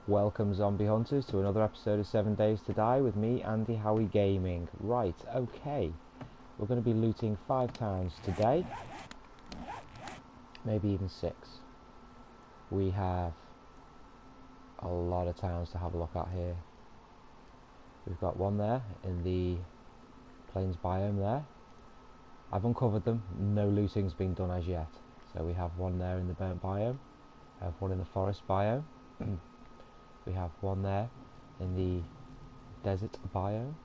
Welcome zombie hunters to another episode of 7 Days to Die with me, Andy Howie Gaming. Right, okay, we're going to be looting 5 towns today, maybe even 6. We have a lot of towns to have a look at here. We've got one there in the plains biome there. I've uncovered them, no looting's been done as yet. So we have one there in the burnt biome, we have one in the forest biome. We have one there in the desert biome,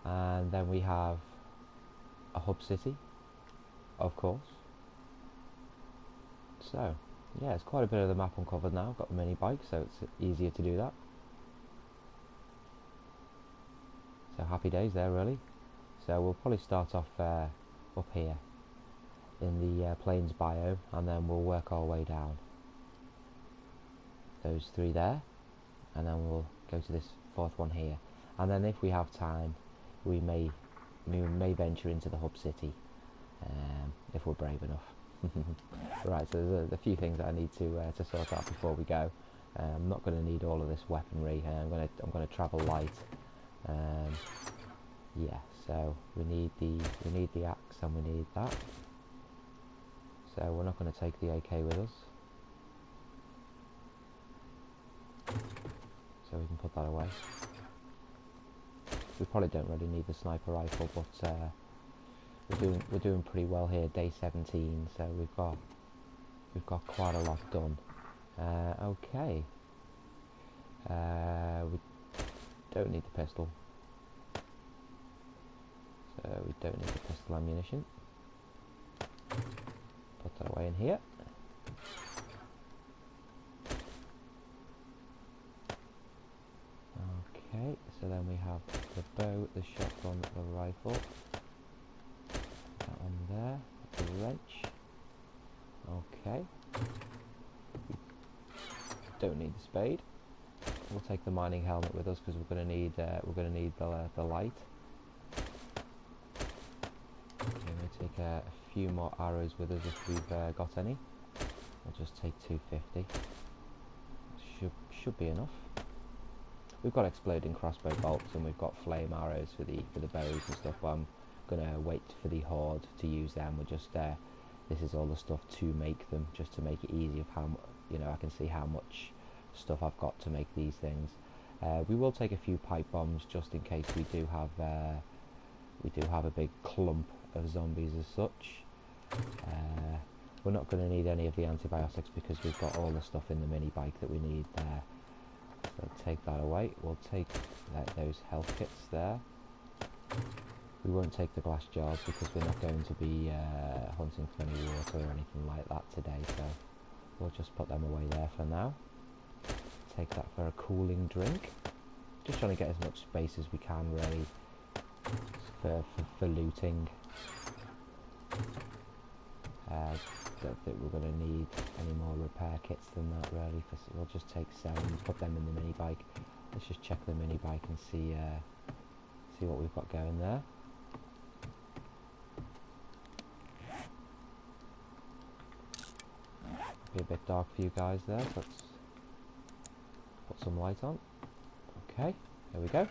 and then we have a hub city, of course. So yeah, it's quite a bit of the map uncovered now. I've got the mini bike, so it's easier to do that. So happy days there, really. So we'll probably start off up here in the plains biome, and then we'll work our way down. Those 3 there, and then we'll go to this 4th one here, and then if we have time we may venture into the hub city, if we're brave enough. Right, so there's a few things that I need to sort out before we go. I'm not going to need all of this weaponry. I'm going to travel light. Yeah, so we need the axe and we need that. So we're not going to take the AK with us, so we can put that away. We probably don't really need the sniper rifle, but we're doing pretty well here. Day 17, so we've got quite a lot done. Okay, we don't need the pistol, so we don't need the pistol ammunition. Put that away in here. Okay, so then we have the bow, the shotgun, the rifle. That one there, the wrench. Okay. Don't need the spade. We'll take the mining helmet with us because we're going to need the light. Okay, we'll take a few more arrows with us if we've got any. We'll just take 250. Should be enough. We've got exploding crossbow bolts and we've got flame arrows for the bows and stuff, but I'm gonna wait for the horde to use them. We're just this is all the stuff to make them, just to make it easy of how I can see how much stuff I've got to make these things. We will take a few pipe bombs just in case we do have a big clump of zombies as such. We're not going to need any of the antibiotics because we've got all the stuff in the mini bike that we need there. So take that away. We'll take those health kits there. We won't take the glass jars because we're not going to be hunting for any water or anything like that today, so we'll just put them away there for now. Take that for a cooling drink. Just trying to get as much space as we can really for looting. Don't think we're going to need any more repair kits than that really. We'll just take 7, put them in the mini bike. Let's just check the mini bike and see what we've got going there. Be a bit dark for you guys there, so let's put some light on. Okay, there we go.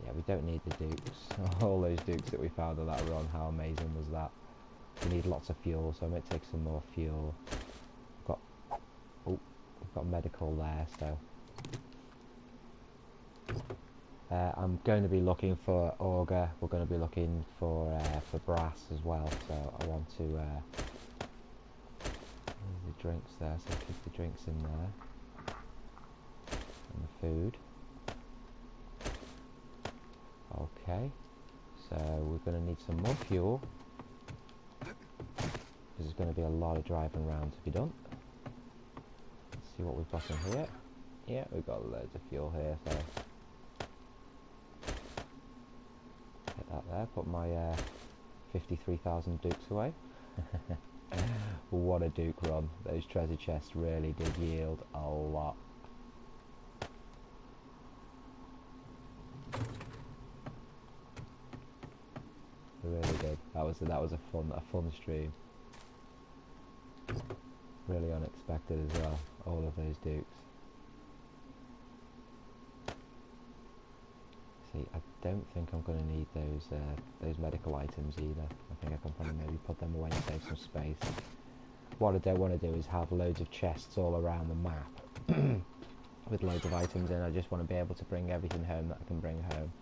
Yeah, we don't need the dukes. All those dukes that we found on that run, how amazing was that? We need lots of fuel, so I might take some more fuel. We've got medical there, so I'm going to be looking for auger. We're going to be looking for brass as well, so I want to there's the drinks there, so keep the drinks in there and the food. Okay, so we're going to need some more fuel. There's going to be a lot of driving around to be done. Let's see what we've got in here. Yeah, we've got loads of fuel here, so get that there. Put my 53,000 dukes away. What a duke run. Those treasure chests really did yield a lot. They really did. That was a fun stream. Really unexpected as well. All of those dukes. See, I don't think I'm going to need those medical items either. I think I can probably maybe put them away and save some space. What I don't want to do is have loads of chests all around the map with loads of items in. I just want to be able to bring everything home that I can bring home.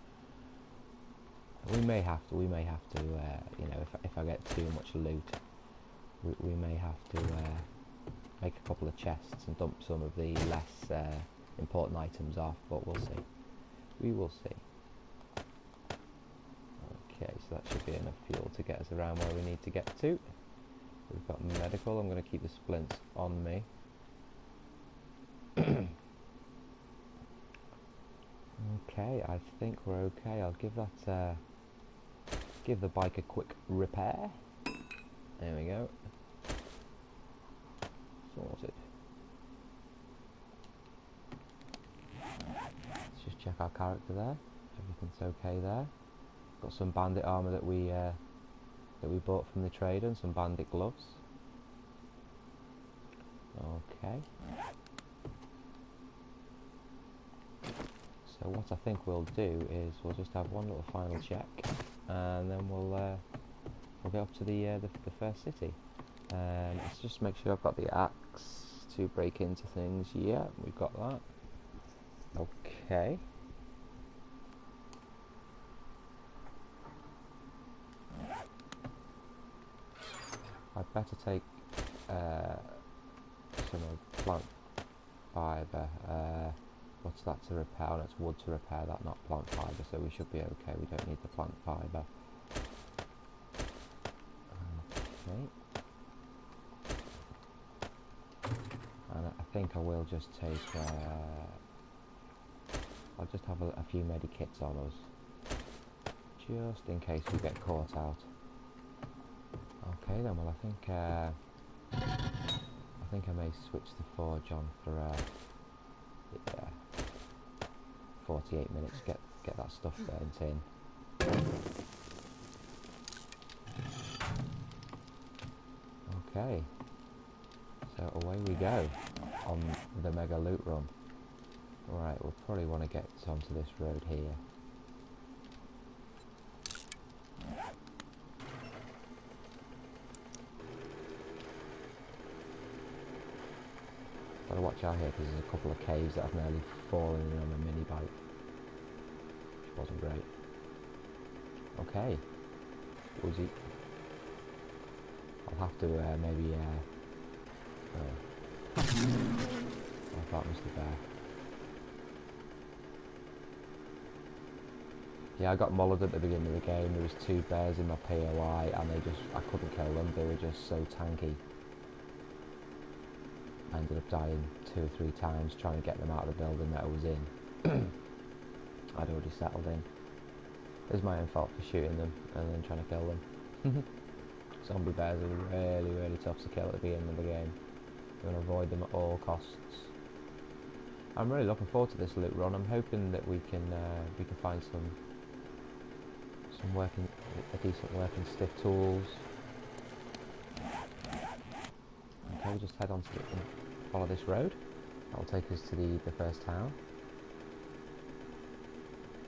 We may have to, you know, if I get too much loot, we may have to make a couple of chests and dump some of the less important items off, but we'll see. We will see. Okay, so that should be enough fuel to get us around where we need to get to. We've got medical. I'm going to keep the splints on me. Okay, I think we're okay. I'll give that give the bike a quick repair. There we go. Sorted. Let's just check our character there. Everything's okay there. Got some bandit armor that we bought from the trader and some bandit gloves. Okay. So what I think we'll do is we'll just have one little final check, and then we'll go up to the first city. Let's just make sure I've got the axe to break into things. Yeah, we've got that. Okay. I'd better take some plant fibre. What's that to repair? Oh, that's wood to repair that, not plant fibre, so we should be okay. We don't need the plant fibre. Okay. And I think I will just take... I'll just have a few medikits on us, just in case we get caught out. Okay then, well I think I may switch the forge on for yeah, 48 minutes, get that stuff burnt in. Okay, so away we go on the mega loot run. Right, we'll probably want to get onto this road here. Gotta watch out here because there's a couple of caves that I've nearly fallen in on a mini bike, which wasn't great. Okay, Woozy. I'll have to maybe I thought Mr. Bear. Yeah, I got mullered at the beginning of the game. There was 2 bears in my POI and I couldn't kill them. They were just so tanky. I ended up dying 2 or 3 times trying to get them out of the building that I was in. I'd already settled in. It was my own fault for shooting them and then trying to kill them. Zombie bears are really, really tough to kill at the beginning of the game. You want to avoid them at all costs. I'm really looking forward to this loot run. I'm hoping that we can find some decent working stiff tools. Okay, we'll just head on to and follow this road. That'll take us to the first town.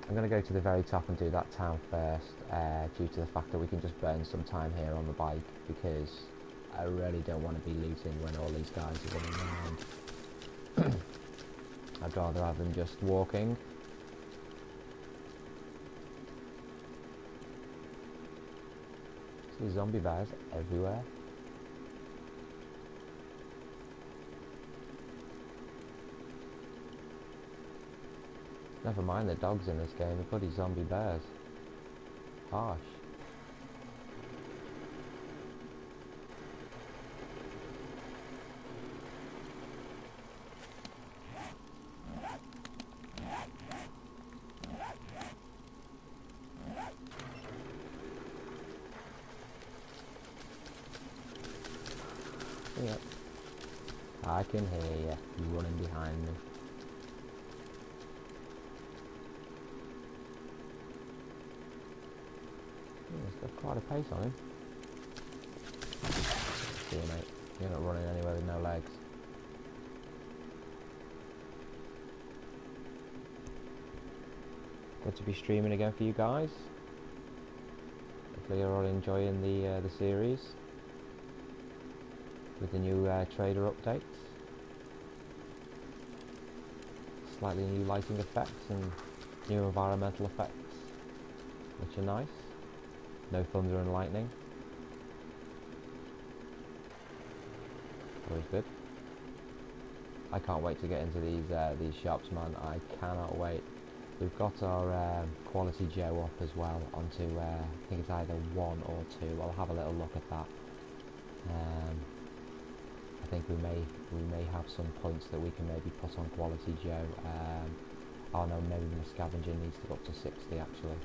I'm going to go to the very top and do that town first, due to the fact that we can just burn some time here on the bike, because I really don't want to be looting when all these guys are running around. I'd rather have them just walking. See zombie bears everywhere. Never mind the dogs in this game, the bloody zombie bears. Harsh. Yep. I can hear you running behind me. There's Got quite a pace on him. See you, mate. You're not running anywhere with no legs. Good to be streaming again for you guys. Hopefully you're all enjoying the series with the new trader updates. Slightly new lighting effects and new environmental effects, which are nice. No thunder and lightning. Always good. I can't wait to get into these shops, man. I cannot wait. We've got our quality Joe up as well onto I think it's either 1 or 2. I'll have a little look at that. I think we may have some points that we can maybe put on quality Joe. Oh no, maybe the scavenger needs to go up to 60 actually.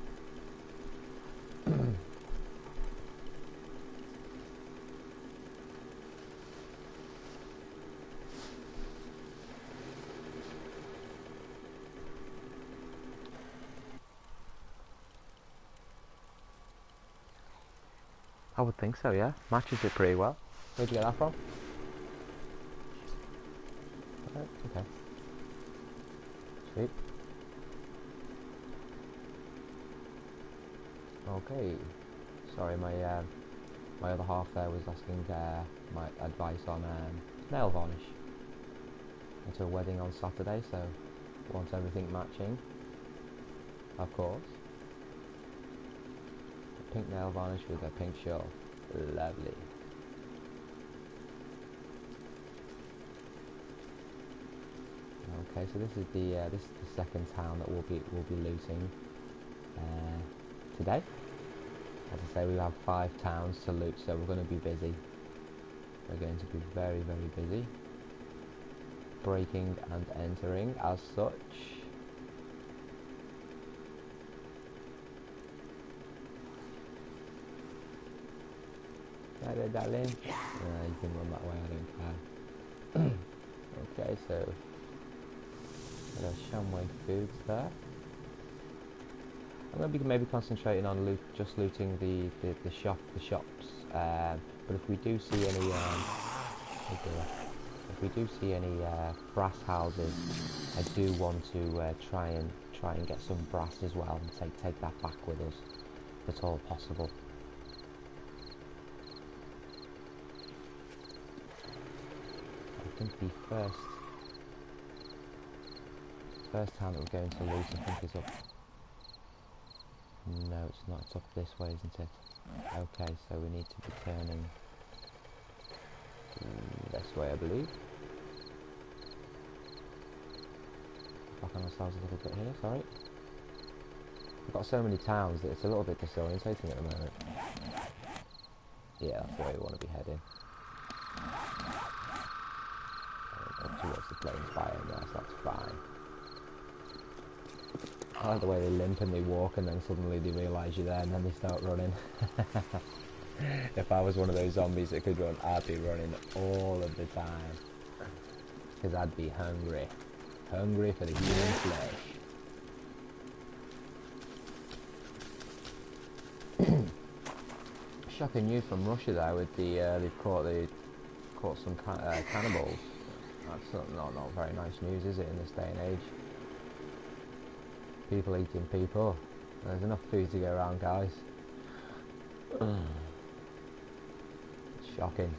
I would think so, yeah. Matches it pretty well. Where'd you get that from? Okay. Sweet. Okay. Sorry, my other half there was asking my advice on nail varnish. Went to a wedding on Saturday, so want everything matching. Of course. Pink nail varnish with a pink shawl. Lovely. Okay, so this is the second town that we'll be looting today. As I say, we have 5 towns to loot, so we're going to be busy. We're going to be very, very busy. Breaking and entering as such. There, darling. You can run that way, I don't care. Okay, so there's Shamway Foods there. I'm going to be maybe concentrating on just looting the shops. But if we do see any brass houses, I do want to try and get some brass as well and take that back with us, if at all possible. I think the first town that we're going to loot, I think, is up. No, it's not. It's up this way, isn't it? Okay, so we need to be turning this way, I believe. Back on ourselves a little bit here. Sorry. We've got so many towns that it's a little bit disorientating at the moment. Yeah, that's the way we want to be heading. Up towards the plains biome there, so that's fine. I like the way they limp and they walk and then suddenly they realise you're there and then they start running. If I was one of those zombies that could run, I'd be running all of the time. Because I'd be hungry. Hungry for the human flesh. Shocking news from Russia there with the, they've caught some cannibals. That's not very nice news, is it, in this day and age? People eating people. There's enough food to go around, guys. Shocking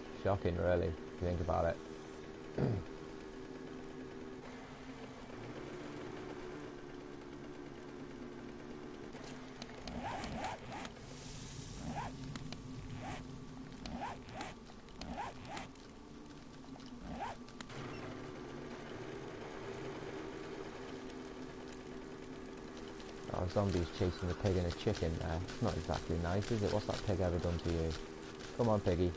really, if you think about it. Oh, zombies chasing the pig and a chicken there. It's not exactly nice, is it? What's that pig ever done to you? Come on, piggy.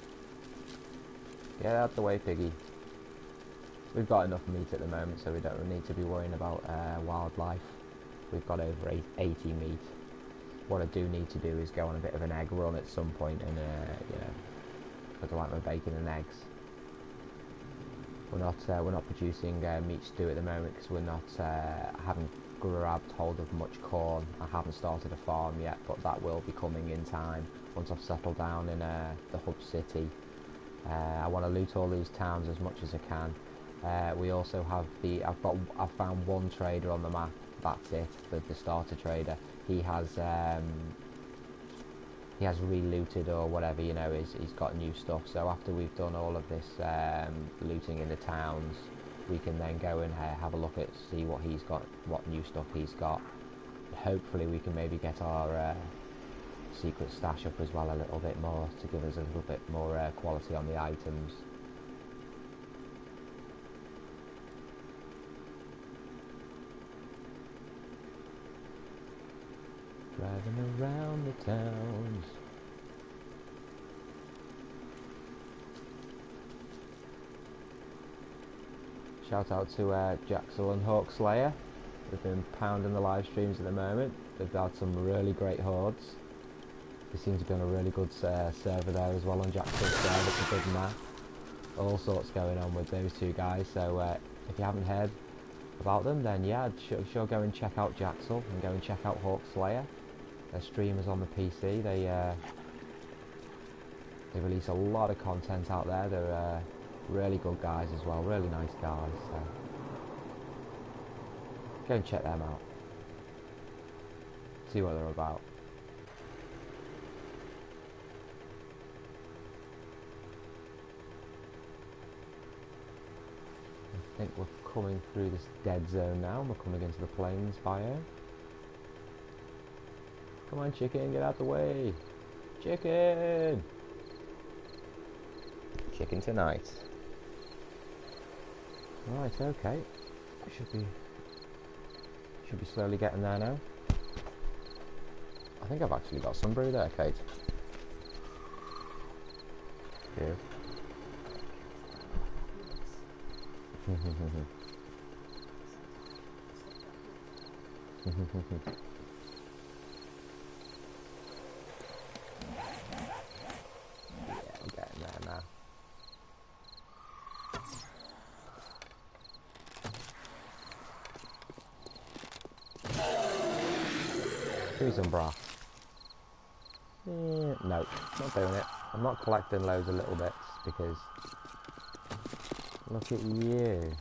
Get out the way, piggy. We've got enough meat at the moment, so we don't need to be worrying about wildlife. We've got over 80 meat. What I do need to do is go on a bit of an egg run at some point and, you know, because I like my bacon and eggs. We're not producing meat stew at the moment because we're not grabbed hold of much corn. I haven't started a farm yet, but that will be coming in time once I've settled down in the hub city. I want to loot all these towns as much as I can. We also have I've found one trader on the map. That's it, the starter trader. He has re-looted or whatever, you know. He's got new stuff. So after we've done all of this looting in the towns, we can then go and have a look at, see what he's got, what new stuff he's got. Hopefully we can maybe get our secret stash up as well a little bit more, to give us a little bit more quality on the items. Driving around the towns. Shout out to Jaxxall and Hawk Slayer. They've been pounding the live streams at the moment. They've had some really great hordes. They seem to be on a really good server there as well on Jaxxall server. It's a big map. All sorts going on with those two guys. So if you haven't heard about them, then yeah, sure go and check out Jaxxall and go and check out Hawk Slayer. They're streamers on the PC. They release a lot of content out there. They're really good guys as well, really nice guys. So go and check them out. See what they're about. I think we're coming through this dead zone now. We're coming into the plains biome. Come on, chicken, get out the way. Chicken! Chicken tonight. Right, okay. Should be slowly getting there now. I think I've actually got some brew there, Kate. Good. Do some brass. No, not doing it. I'm not collecting loads of little bits because look at you.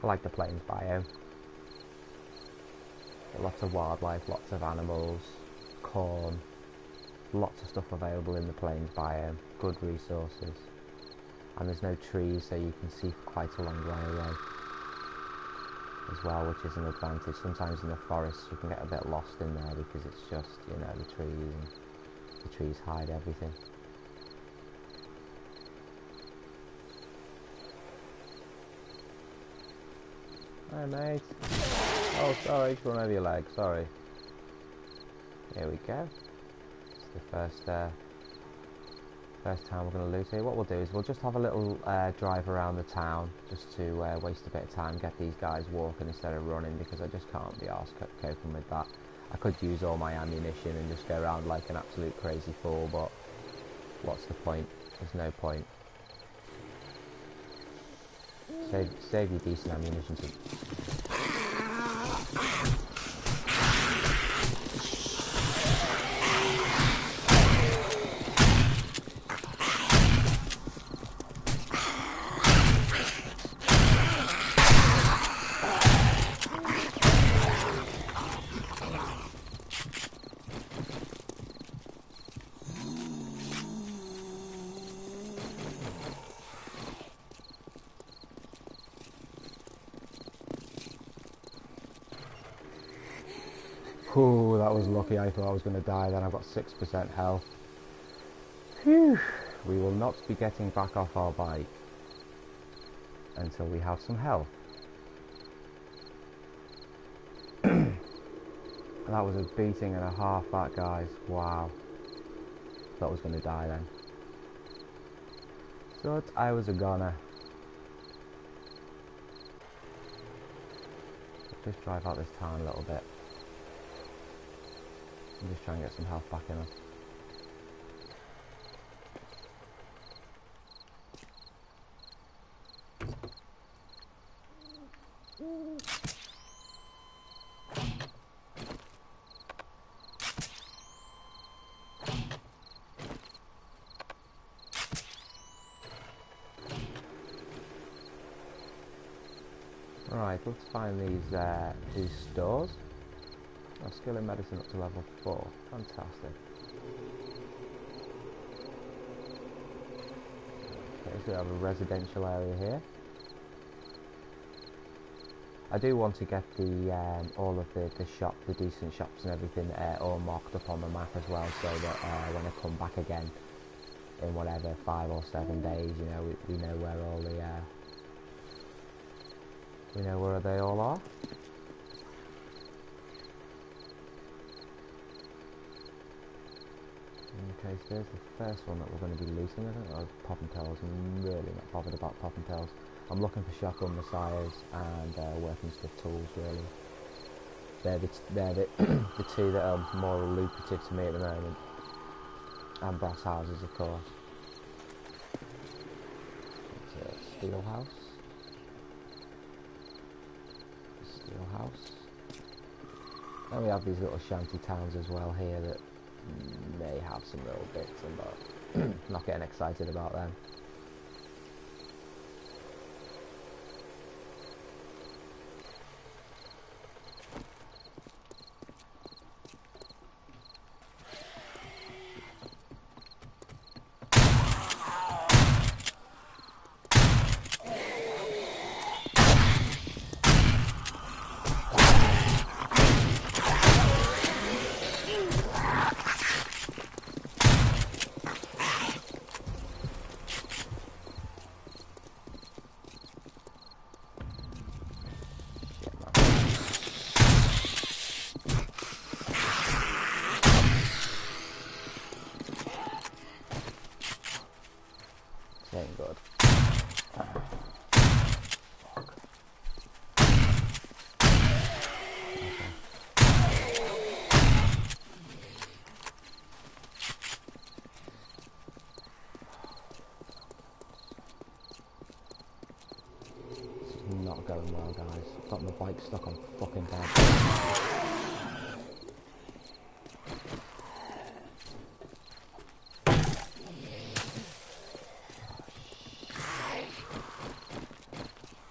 I like the plains biome. Lots of wildlife, lots of animals, corn, lots of stuff available in the plains biome, good resources. And there's no trees, so you can see for quite a long way away as well, which is an advantage. Sometimes in the forest you can get a bit lost in there because it's just, you know, the trees, and the trees hide everything. Hi mate. Oh sorry, just run over your leg, sorry. Here we go. It's the first time we're going to lose here. What we'll do is we'll just have a little drive around the town just to waste a bit of time, get these guys walking instead of running, because I just can't be arsed coping with that. I could use all my ammunition and just go around like an absolute crazy fool, but what's the point? There's no point. Save your decent ammunition to... Ooh, that was lucky. I thought I was going to die then. I've got 6% health. Phew. We will not be getting back off our bike until we have some health. That was a beating and a half, that, guys. Wow. Thought I was going to die then. Thought I was a goner. Just drive out this town a little bit. And just try and get some health back in us. Right, let's find these stores. Oh, skill in medicine up to level 4. Fantastic. Okay, so we have a residential area here. I do want to get the all of the decent shops and everything all marked up on the map as well, so that when I come back again in whatever 5 or 7 days, you know, we know where all the we know where they all are. Okay, so there's the first one that we're going to be looting. I don't know, popping tails. I'm really not bothered about popping tails. I'm looking for shotgun messiahs and working stuff tools, really. They're the the two that are more lucrative to me at the moment. And brass houses, of course. It's a steel house. Steel house. And we have these little shanty towns as well here that may have some little bits, but not getting excited about them. Ain't good. This is not going well, guys. I've got my bike stuck on fucking bad.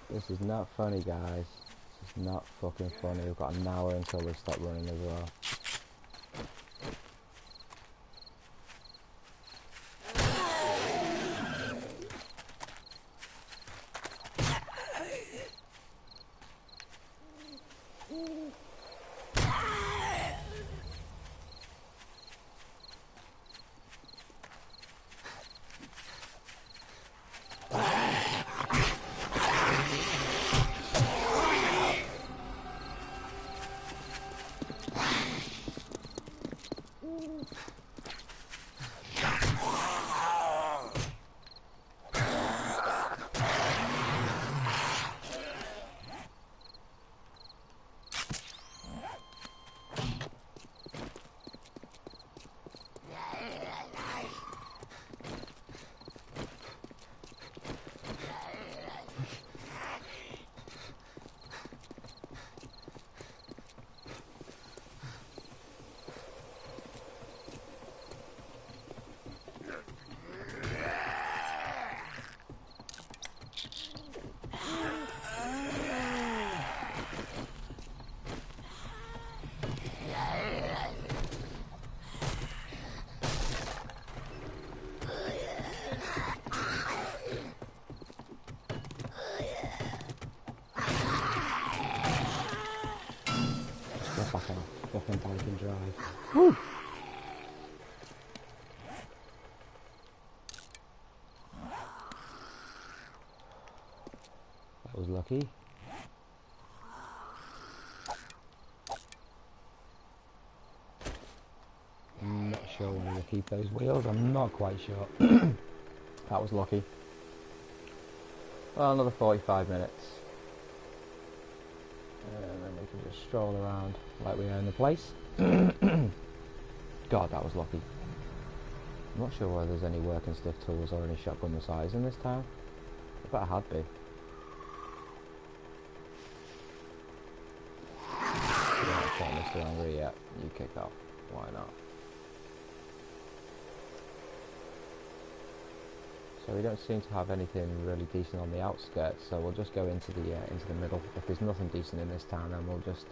This is not funny, guys. This is not fucking funny. We've got an hour until they stop running as well. Back on a fucking bike and drive. Woo! That was lucky. I'm not sure when we keep those wheels. I'm not quite sure. That was lucky. Well, another 45 minutes. And then we can just stroll around like we own the place. God, that was lucky. I'm not sure whether there's any working stiff tools or any shotgun messiahs in this town. I bet I had be. Mr. Angry, yeah, you kick off. Why not? So we don't seem to have anything really decent on the outskirts, so we'll just go into the middle. If there's nothing decent in this town, then we'll just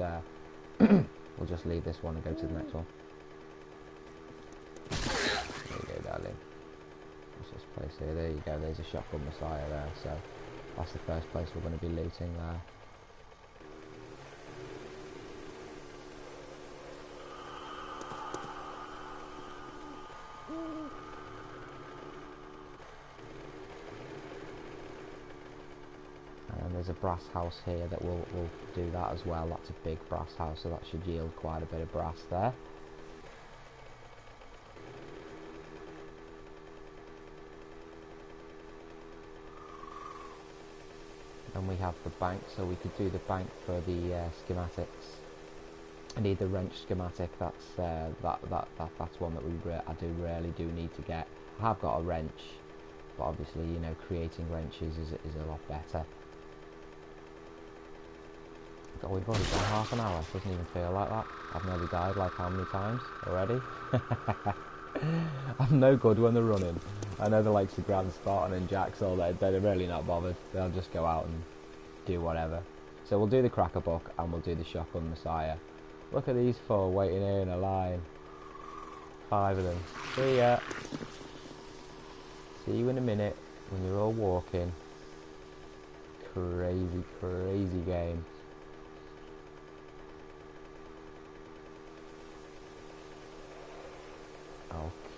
we'll just leave this one and go to the next one. There you go, darling. What's this place here? There you go. There's a shotgun messiah there. So that's the first place we're going to be looting there. There's a brass house here that will do that as well. That's a big brass house, so that should yield quite a bit of brass there. And we have the bank, so we could do the bank for the schematics. I need the wrench schematic. That's that's one that I really do need to get. I have got a wrench, but obviously, you know, creating wrenches is a lot better. God, we've already gone half an hour. Doesn't even feel like that. I've nearly died like how many times already? I'm no good when they're running. I know the likes of Grand Spartan and Jaxxall, they're really not bothered. They'll just go out and do whatever. So we'll do the Cracker Book and we'll do the Shotgun Messiah. Look at these four waiting here in a line. 5 of them. See ya. See you in a minute when you're all walking. Crazy, crazy game.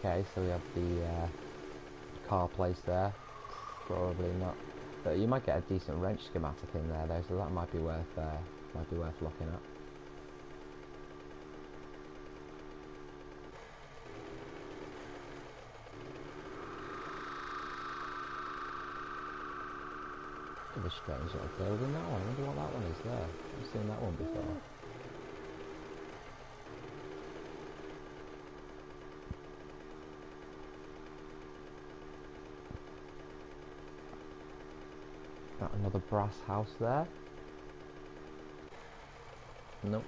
Okay, so we have the car place there. Probably not, but you might get a decent wrench schematic in there though, so that might be worth looking at. Bit of a strange little building, that one. I wonder what that one is there. I've seen that one before. Another brass house there. Nope.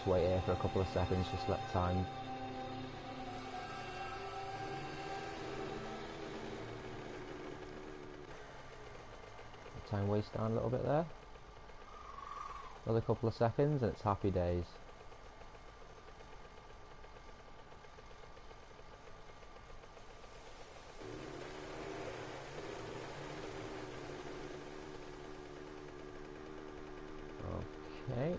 Wait here for a couple of seconds, just let time. Time waste down a little bit there. Another couple of seconds and it's happy days. Okay.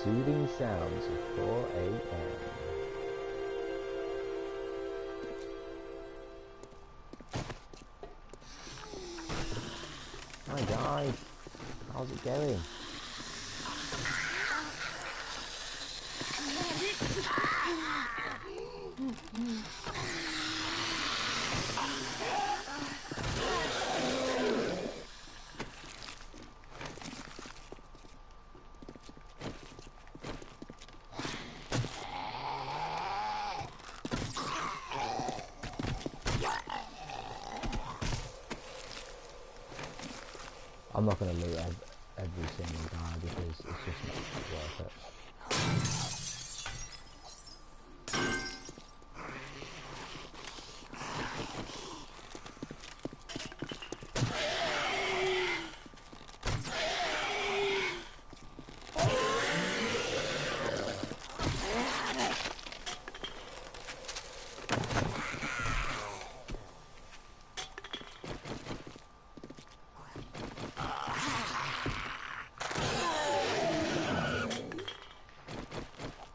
Soothing sounds of 4 a.m. Hi guys, how's it going? I'm not going to loot every single guy because it's just not worth it.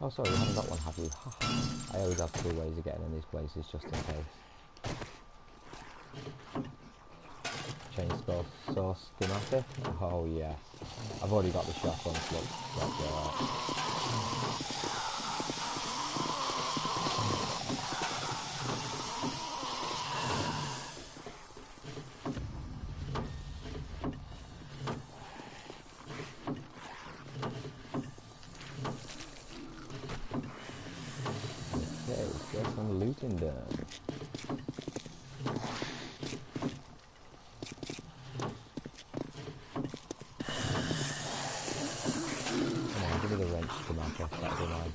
Oh, sorry, we haven't got one, have we? I always have 2 ways of getting in these places, just in case. Change source schematic. Oh, yes. I've already got the shotgun, so that's alright. Okay, let's get some looting done. Come on, give me the wrench schematic, that'll be mine.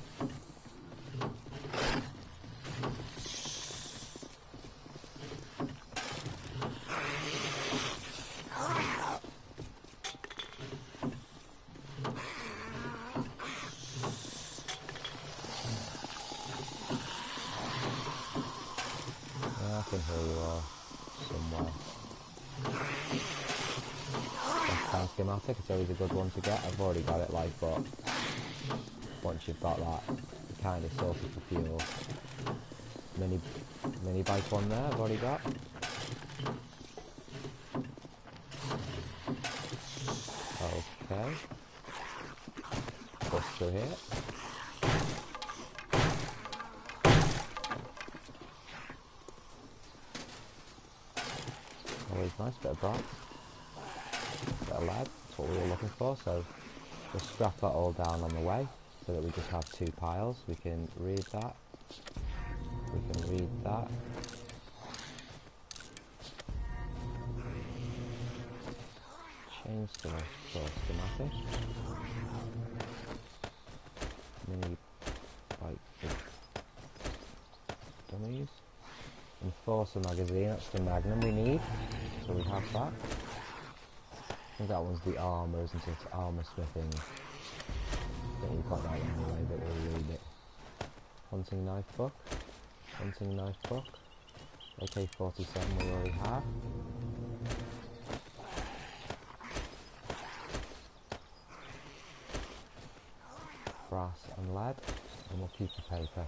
I can hear you all somewhere. Tank schematic, it's always a good one to get. I've already got it, like, but once you've got that, you kind of sorted for fuel. Mini bike one there, I've already got. Okay. Push through here. Always nice, bit of brass. Bit of lead, that's what we were looking for, so we'll scrap that all down on the way, so that we just have 2 piles. We can read that. We can read that. Change the source schematic. Mini bike dummies. Enforcer magazine, that's the magnum we need. So we have that. I think that one's the armour, isn't it? Armour smithing. I think we've got that one anyway, but we'll read it. Hunting knife book. Hunting knife book. AK-47 we already have. Brass and lead. And we'll keep the paper.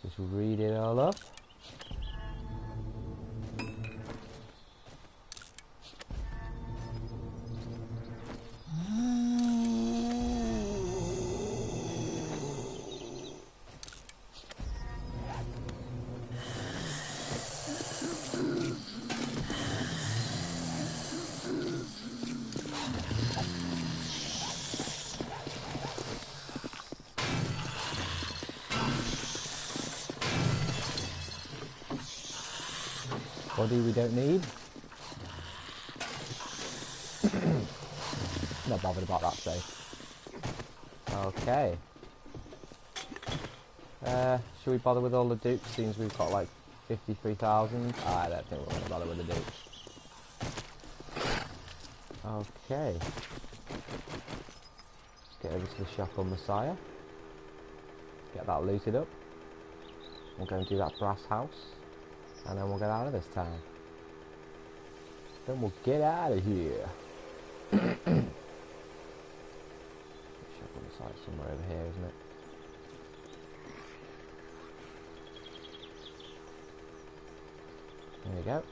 Just read it all up. Body we don't need. Not bothered about that safe. Okay. Should we bother with all the dupes, since we've got like 53,000? I don't think we're going to bother with the dupes. Okay. Let's get over to the shop on Messiah. Get that looted up. We'll go and do that brass house. And then we'll get out of this town. Then we'll get out of here. Shop on the side somewhere over here, isn't it? There we go.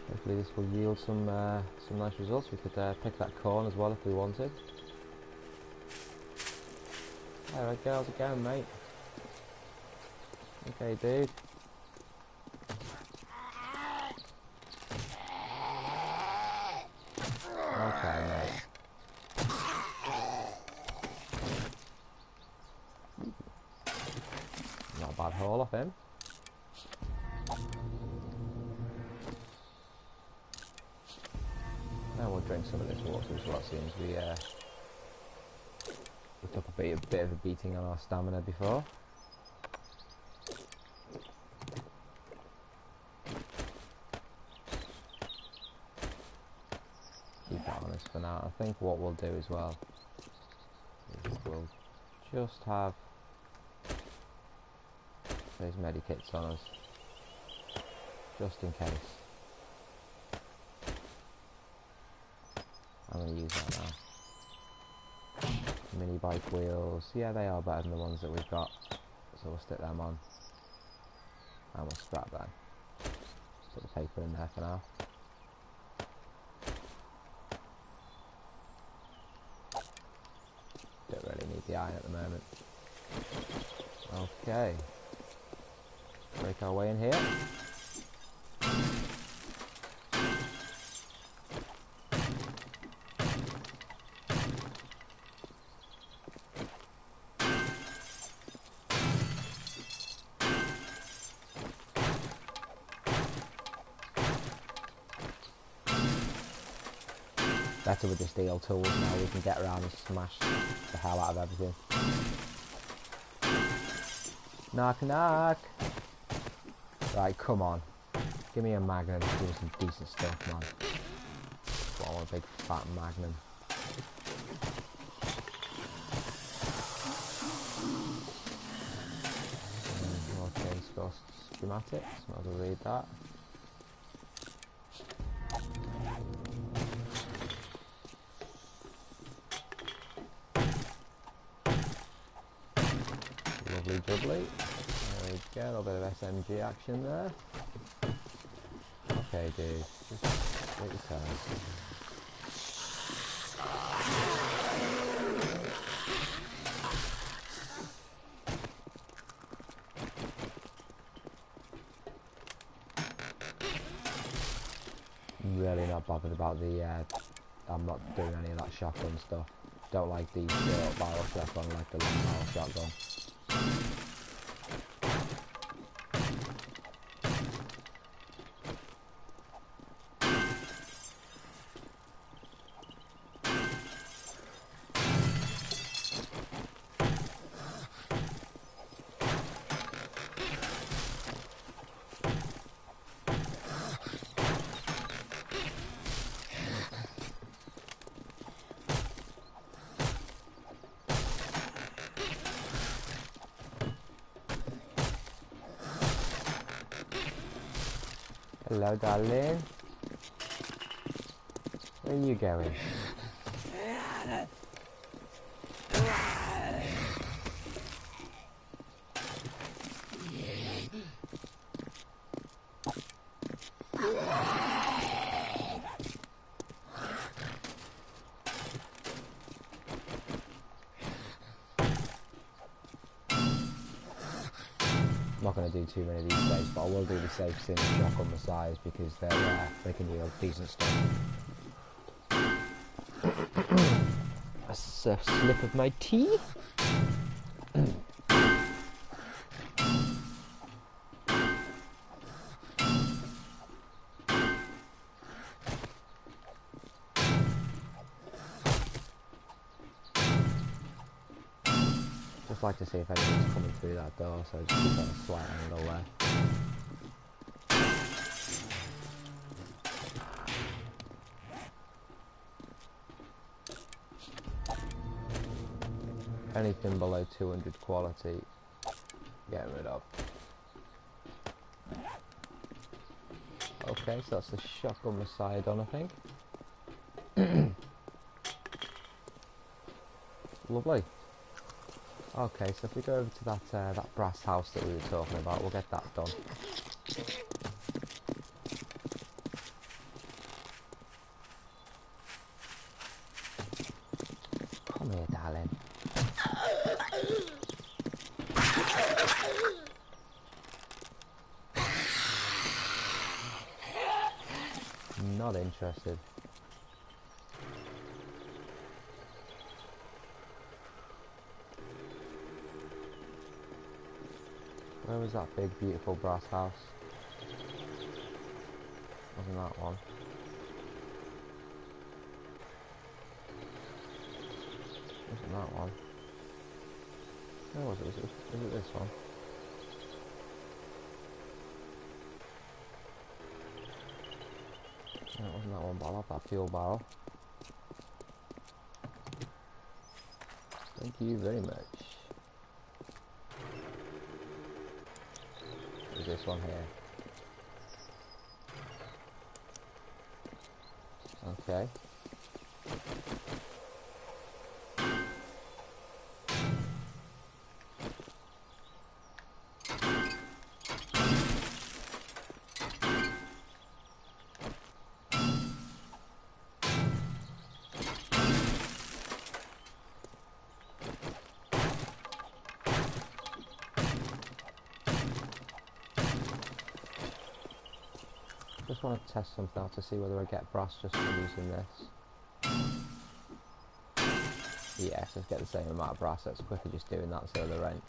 Hopefully this will yield some nice results. We could pick that corn as well if we wanted. Alright, how's it going, mate? Okay, dude. Okay, mate. Not a bad haul off him. Now we'll drink some of this water as well, since we took a bit of a beating on our stamina before. Keep that on us for now. I think what we'll do as well is we'll just have those medikits on us, just in case. I'm going to use that now. Mini bike wheels, yeah, they are better than the ones that we've got, so we'll stick them on. And we'll scrap that. Put the paper in there for now. Don't really need the iron at the moment. Okay. Break our way in here. Better with the steel tools now, we can get around and smash the hell out of everything. Knock knock! Right, come on. Give me a magnum, give me some decent stuff, man. I want a big fat magnum. Okay, so schematics, might as well read that. Lovely jubbly. There we go, a little bit of SMG action there. Okay, dude, just take your time. I'm really not bothered about the, I'm not doing any of that shotgun stuff. Don't like the short barrel shotgun, I like the long barrel shotgun. Hello, darling. Where are you going? I'm not going to do too many of these days, but I will do the safe sim shock on the sides because they can do decent stuff. A slip of my tea. Just like to see if anyone's coming through that door, so just keep on a slight angle there. Anything below 200 quality, getting rid of. Okay, so that's the shotgun Messiah done, I think. Lovely. Okay, so if we go over to that brass house that we were talking about, we'll get that done. Come here, darling. Not interested. Where was that big, beautiful brass house? Wasn't that one? Wasn't that one? Where was it? Was it this one? No, it wasn't that one, but I love that fuel barrel. Thank you very much. Is this one here? Okay. Just want to test something out to see whether I get brass just from using this. Yes, I get the same amount of brass. That's quicker just doing that instead of the wrench.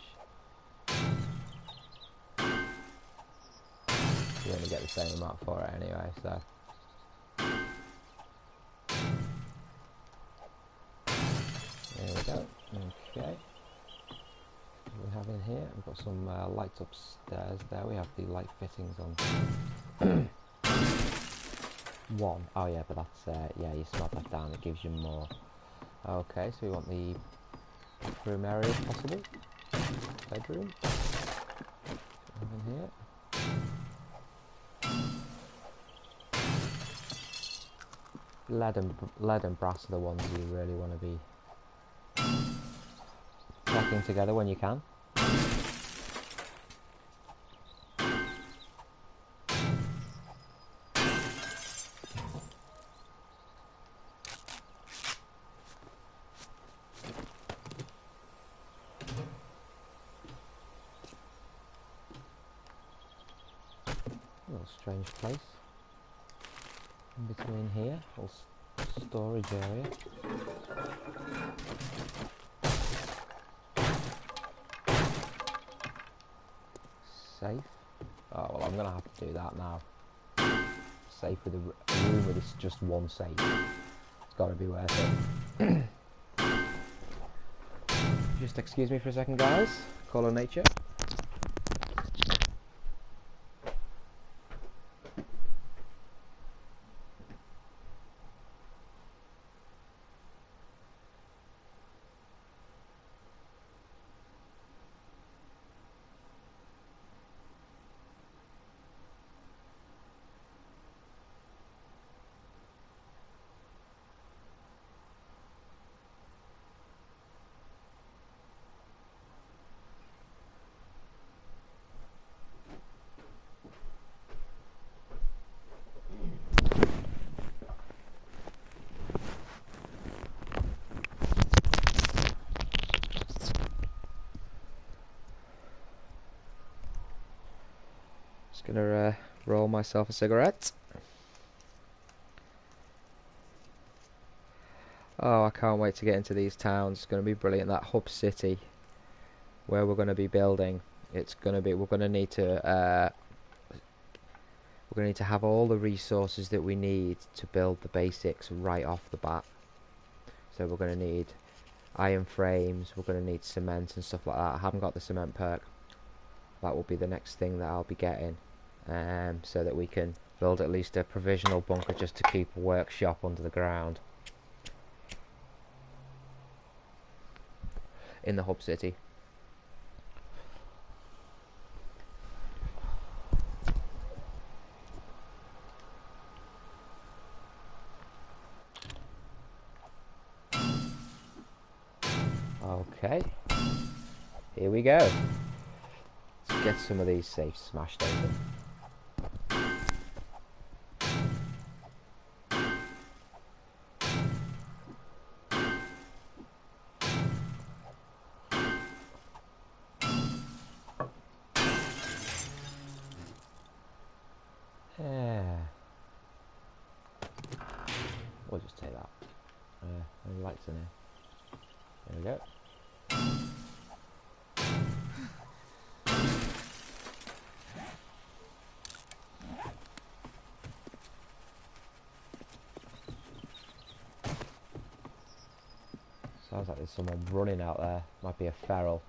You only get the same amount for it anyway, so. There we go. Okay. What do we have in here? We've got some lights upstairs there. We have the light fittings on. One. Oh yeah, but that's, yeah, you smelt that down, it gives you more. Okay, so we want the room area if possible. Bedroom. In here. Lead and brass are the ones you really want to be locking together when you can. A little strange place. In between here, little storage area. Safe. Oh well, I'm gonna have to do that now. Safe with a room with just one safe. It's got to be worth it. Just excuse me for a second, guys. Call on nature. Just gonna roll myself a cigarette. Oh, I can't wait to get into these towns. It's going to be brilliant. That hub city where we're going to be building. It's going to be. We're going to need to have all the resources that we need to build the basics right off the bat. So we're going to need iron frames. We're going to need cement and stuff like that. I haven't got the cement perk. That will be the next thing that I'll be getting, so that we can build at least a provisional bunker just to keep a workshop under the ground in the hub city. Okay, here we go. Let's get some of these safes smashed open. We'll just take that. Any lights in here? There we go. Sounds like there's someone running out there. Might be a feral.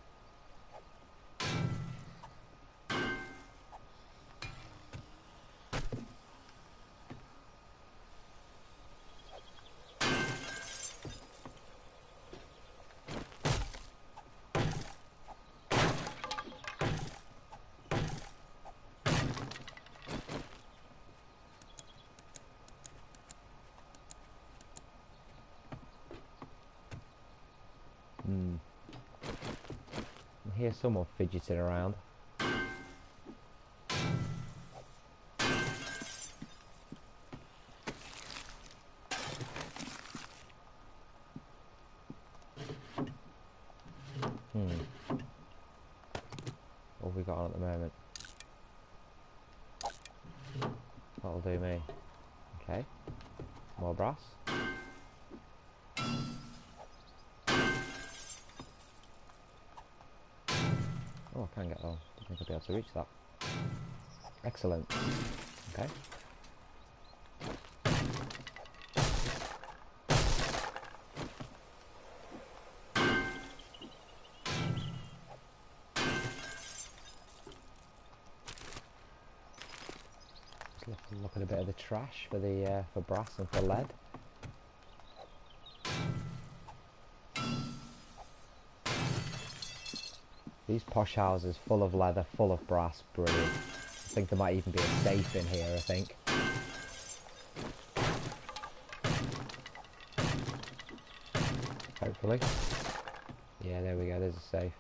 hear someone fidgeting around. What have we got on at the moment? That'll do me. Okay. More brass. Oh, I can get on. I think I'll be able to reach that. Excellent. Okay. Look at a bit of the trash for the for brass and for lead. These posh houses full of leather, full of brass, brilliant. I think there might even be a safe in here, I think. Hopefully. Yeah, there we go, there's a safe.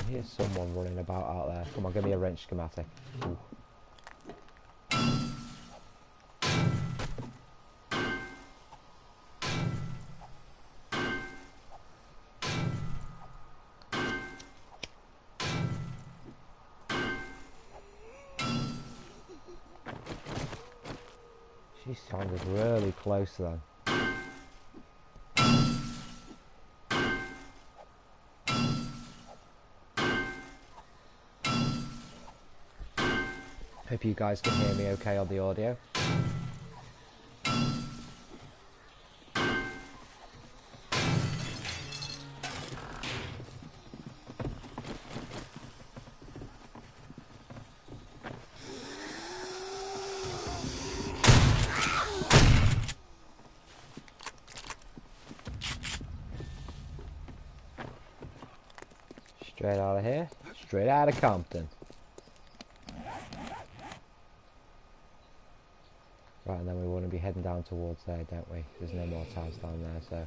Here's someone running about out there. Come on, give me a wrench schematic. Ooh. She sounded really close then. Hope you guys can hear me okay on the audio. Straight out of here, straight out of Compton. Right, and then we want to be heading down towards there, don't we? There's no more towns down there, so...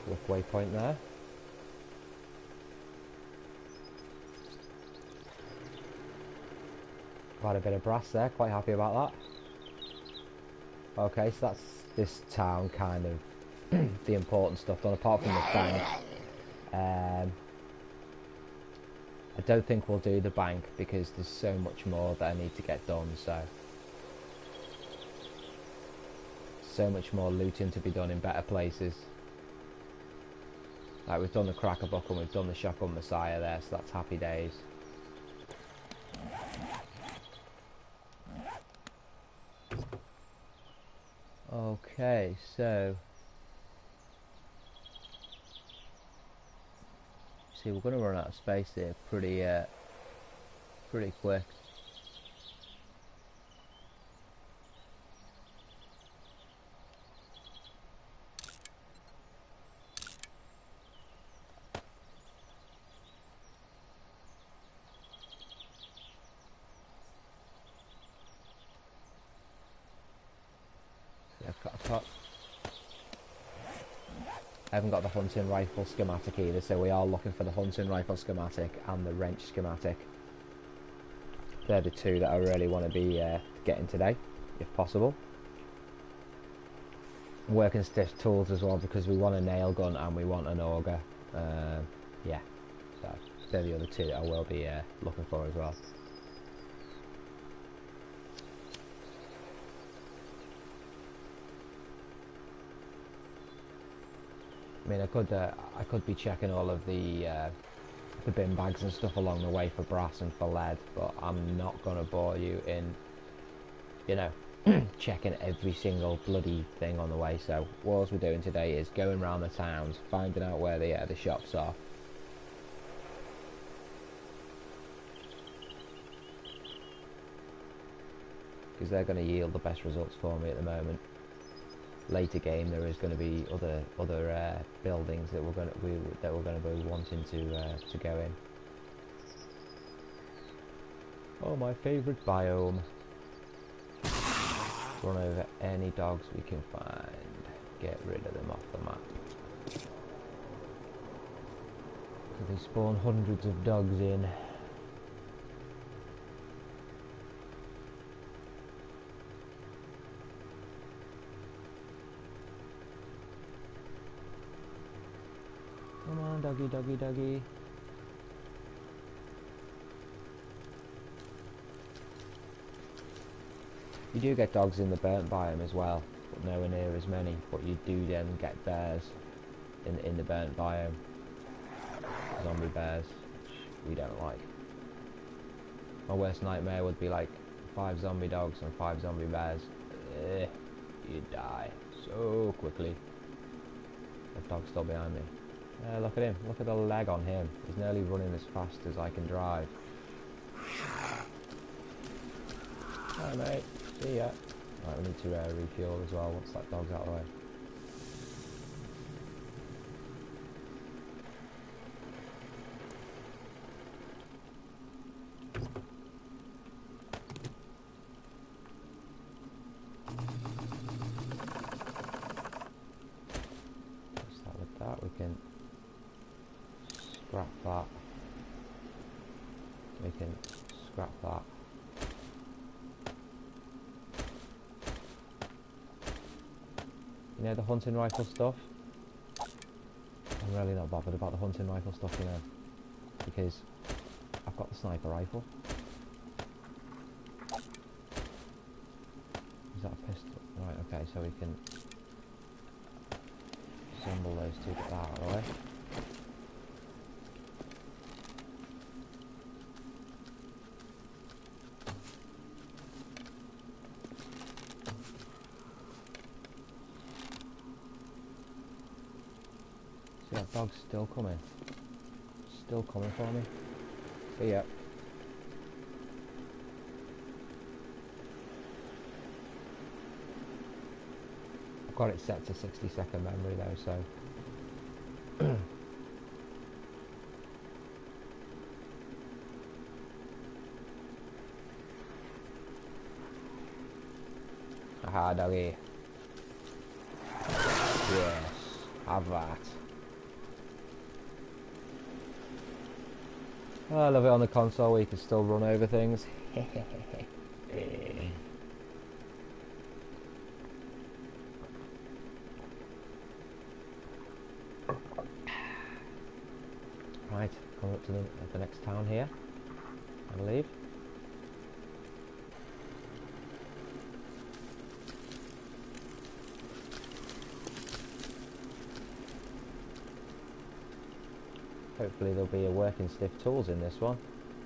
Quick waypoint there. Quite a bit of brass there, quite happy about that. Okay, so that's this town kind of the important stuff done, apart from the bank. I don't think we'll do the bank because there's so much more that I need to get done, so much more looting to be done in better places. Like, we've done the Cracker Buck and we've done the Shotgun Messiah there, so that's happy days. Okay, so... See, we're going to run out of space here pretty quick. I haven't got the hunting rifle schematic either, so we are looking for the hunting rifle schematic and the wrench schematic. They're the two that I really want to be getting today, if possible. Working stiff tools as well, because we want a nail gun and we want an auger. Yeah, so they're the other two that I will be looking for as well. I mean, I could be checking all of the bin bags and stuff along the way for brass and for lead, but I'm not gonna bore you in, you know, checking every single bloody thing on the way. So what we're doing today is going around the towns, finding out where the shops are. Because they're going to yield the best results for me at the moment. Later game, there is going to be other buildings that we're going to be wanting to go in. Oh, my favourite biome. Run over any dogs we can find. Get rid of them off the map. Because they spawn hundreds of dogs in. Come on, doggy, doggy, doggy. You do get dogs in the burnt biome as well, but nowhere near as many. But you do then get bears in the burnt biome. Zombie bears, which we don't like. My worst nightmare would be like 5 zombie dogs and 5 zombie bears. You die so quickly. That dog's still behind me. Look at him, look at the leg on him. He's nearly running as fast as I can drive. Hi mate, see ya. Right, we need to refuel as well once that dog's out of the way. Start with that, we can scrap that. We can scrap that. You know the hunting rifle stuff? I'm really not bothered about the hunting rifle stuff, you know, because I've got the sniper rifle. Is that a pistol? Right, okay, so we can assemble those two, get that out of the way. See, that dog's still coming. Still coming for me. See ya. I've got it set to 60-second memory though, so aha, doggy. Yes, have that. Oh, I love it on the console where you can still run over things. Right, coming up to the next town here, I believe. Hopefully there'll be a working stiff tools in this one.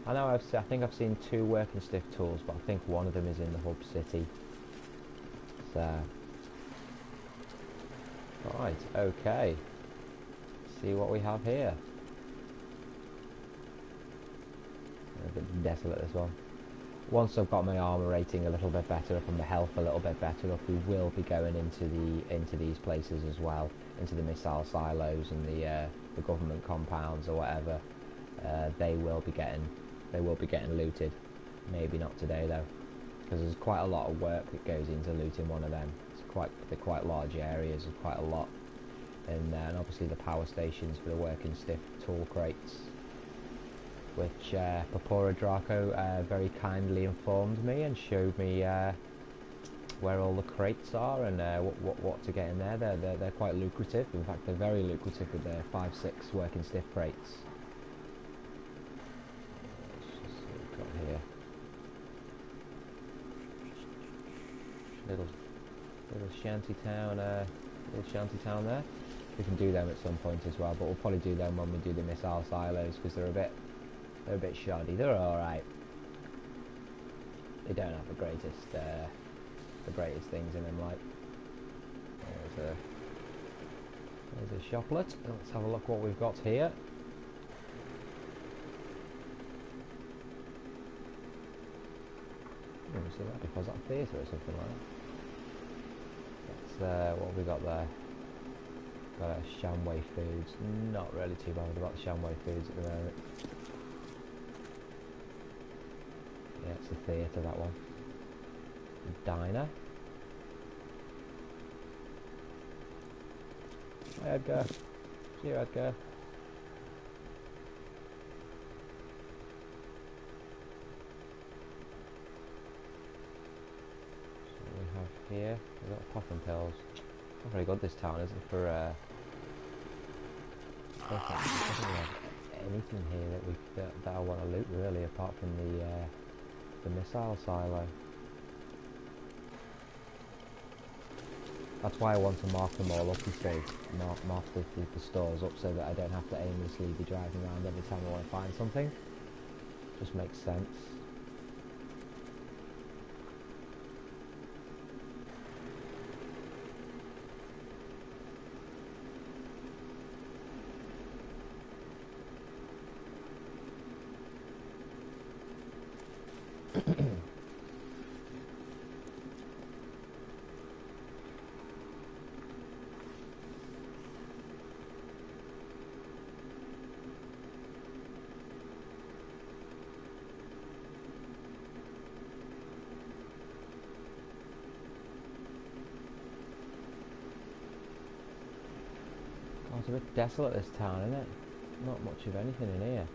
I know I think I've seen 2 working stiff tools, but I think one of them is in the hub city. So, right, okay. See what we have here. A bit desolate, this one. Once I've got my armor rating a little bit better up and my health a little bit better up, we will be going into these places as well, into the missile silos and the government compounds or whatever. They will be getting looted. Maybe not today though, because there's quite a lot of work that goes into looting one of them. They're quite large areas, there's quite a lot, and obviously the power stations for the working stiff tool crates, which Papora Draco very kindly informed me and showed me where all the crates are and what to get in there. They're quite lucrative. In fact, they're very lucrative with their 5-6 working stiff crates. Let's just see what we've got here. Little shanty town there. We can do them at some point as well, but we'll probably do them when we do the missile silos, because they're a bit shoddy. They're alright. They don't have the greatest things in them, like. There's a shoplet. Let's have a look what we've got here. So that because that theatre or something like that. That's what have we got there? Got a Shamway Foods. Not really too bothered about the Shamway Foods at the moment. Yeah, it's a theatre, that one. A diner. Hi Edgar. See you, Edgar. So we have here, we've got popping pills. Not very good this town, is it, for I don't think we have anything here that I want to loot really, apart from the missile silo. That's why I want to mark them all up, you see. Mark the stores up so that I don't have to aimlessly be driving around every time I want to find something. Just makes sense. It's a bit desolate, this town, isn't it? Not much of anything in here.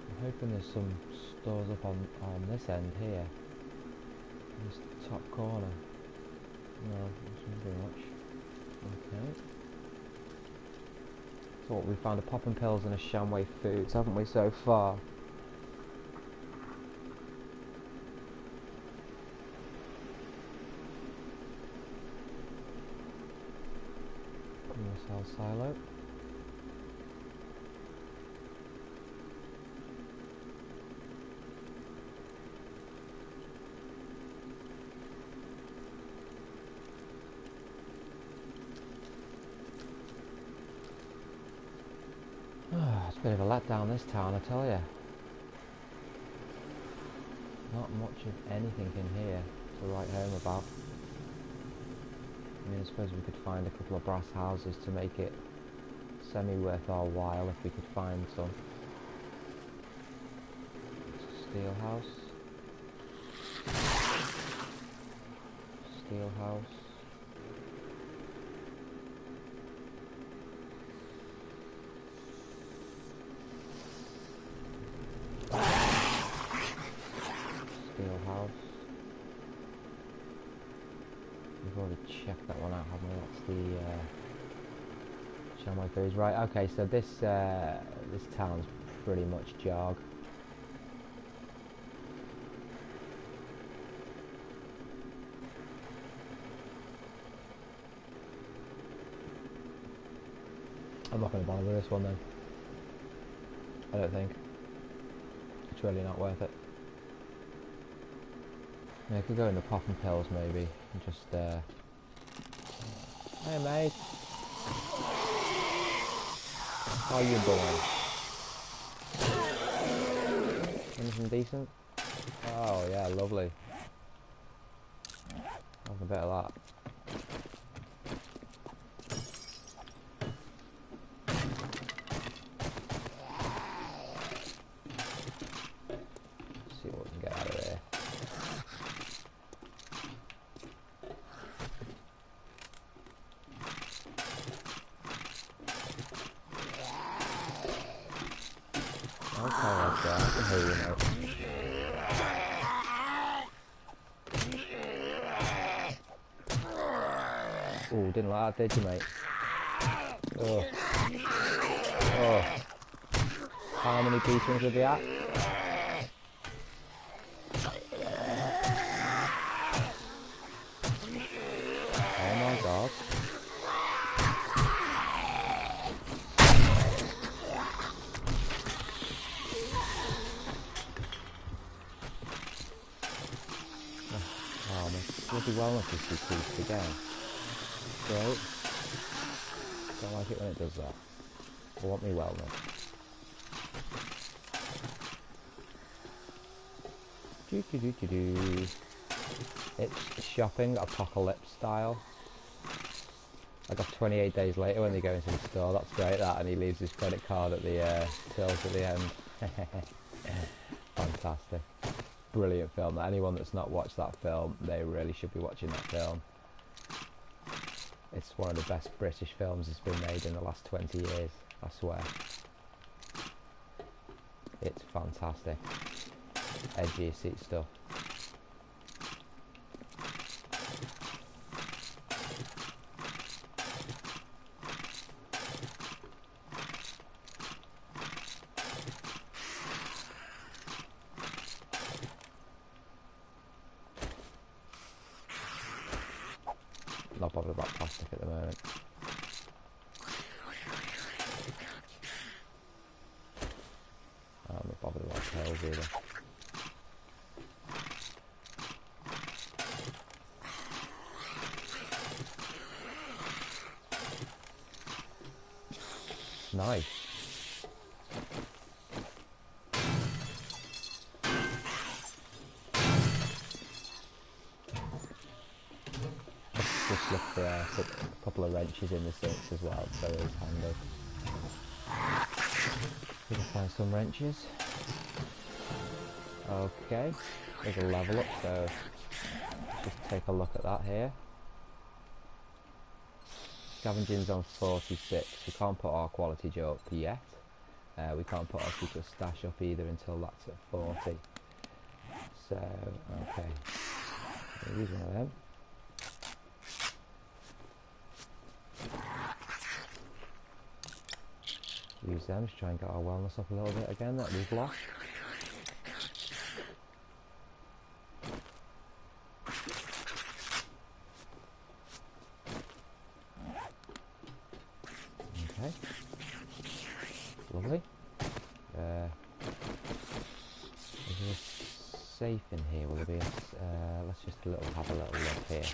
I'm hoping there's some stores up on this end here. In this top corner. No, not very much. Okay. So what, we found a popping pills and a Shamway Foods, haven't we, so far? Missile silo. It's a bit of a letdown, this town, I tell you. Not much of anything in here to write home about. I mean, I suppose we could find a couple of brass houses to make it semi-worth our while if we could find some. Steel house. Steel house. Steel house. We've already checked that one out, haven't we? That's the Shamway Foods. Right, okay, so this town's pretty much jog. I'm not going to bother with this one then. I don't think. It's really not worth it. Yeah, I could go into popping pills maybe, and just hey mate, how you doing? Anything decent? Oh yeah, lovely. Have a bit of that. Let's see what we can get out of there. Okay, that's I can hear you now. Ooh, didn't like that, did you, mate? Oh. Oh. How many beatings would be at? Oh my god. Oh, my bloody wellness is decreased again. Great. Don't like it when it does that. I want me wellness. It's shopping apocalypse style. I got 28 days later when they go into the store. That's great, that, and he leaves his credit card at the tills at the end. Fantastic. fantastic. Brilliant film. Anyone that's not watched that film, they really should be watching that film. It's one of the best British films that's been made in the last 20 years, I swear. It's fantastic. Edgy of seat stuff. Not bothered about plastic at the moment. I'm not bothered about tails either. Nice. Just look for a couple of wrenches in the seats as well, so it's handy. We can find some wrenches. Okay, there's a level up, so just take a look at that here. Scavenging's on 46. We can't put our quality Joe up yet. We can't put our secret stash up either until that's at 40. So, okay. I'll use one of them. Use them to try and get our wellness up a little bit again that we've lost. Okay. Lovely. Is there a safe in here? Will there be a, let's just have a little look here.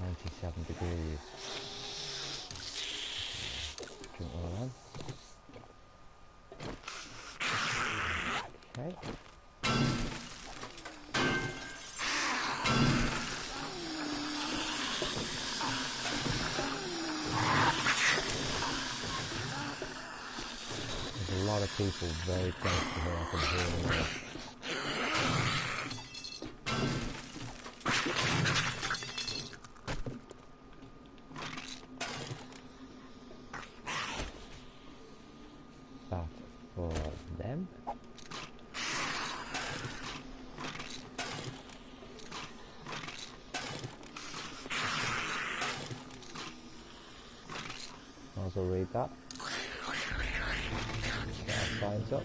97 degrees. Drink one of them. Okay. There's a lot of people very close to here. I can hear them now. That for them. Might as well read that. Get our science up.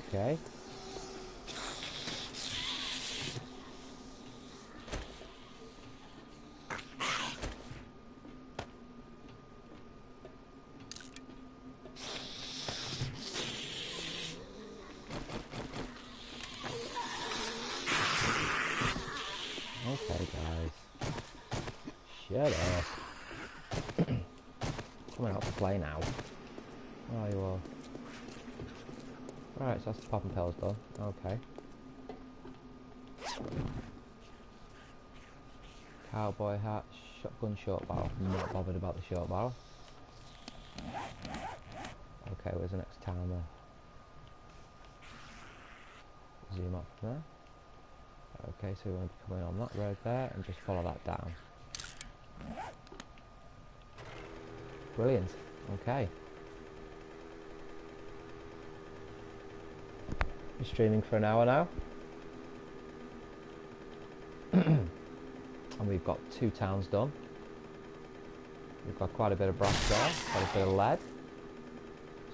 Okay. Okay, guys. Shut up. Coming out to play now. Where are you all? Right, so that's the popping pills done. Okay. Cowboy hat, shotgun short barrel. Not bothered about the short barrel. Okay, where's the next town then? Zoom up from there. Okay, so we want to be coming on that road there and just follow that down. Brilliant. Okay. We're streaming for an hour now. And we've got 2 towns done. We've got quite a bit of brass there, quite a bit of lead,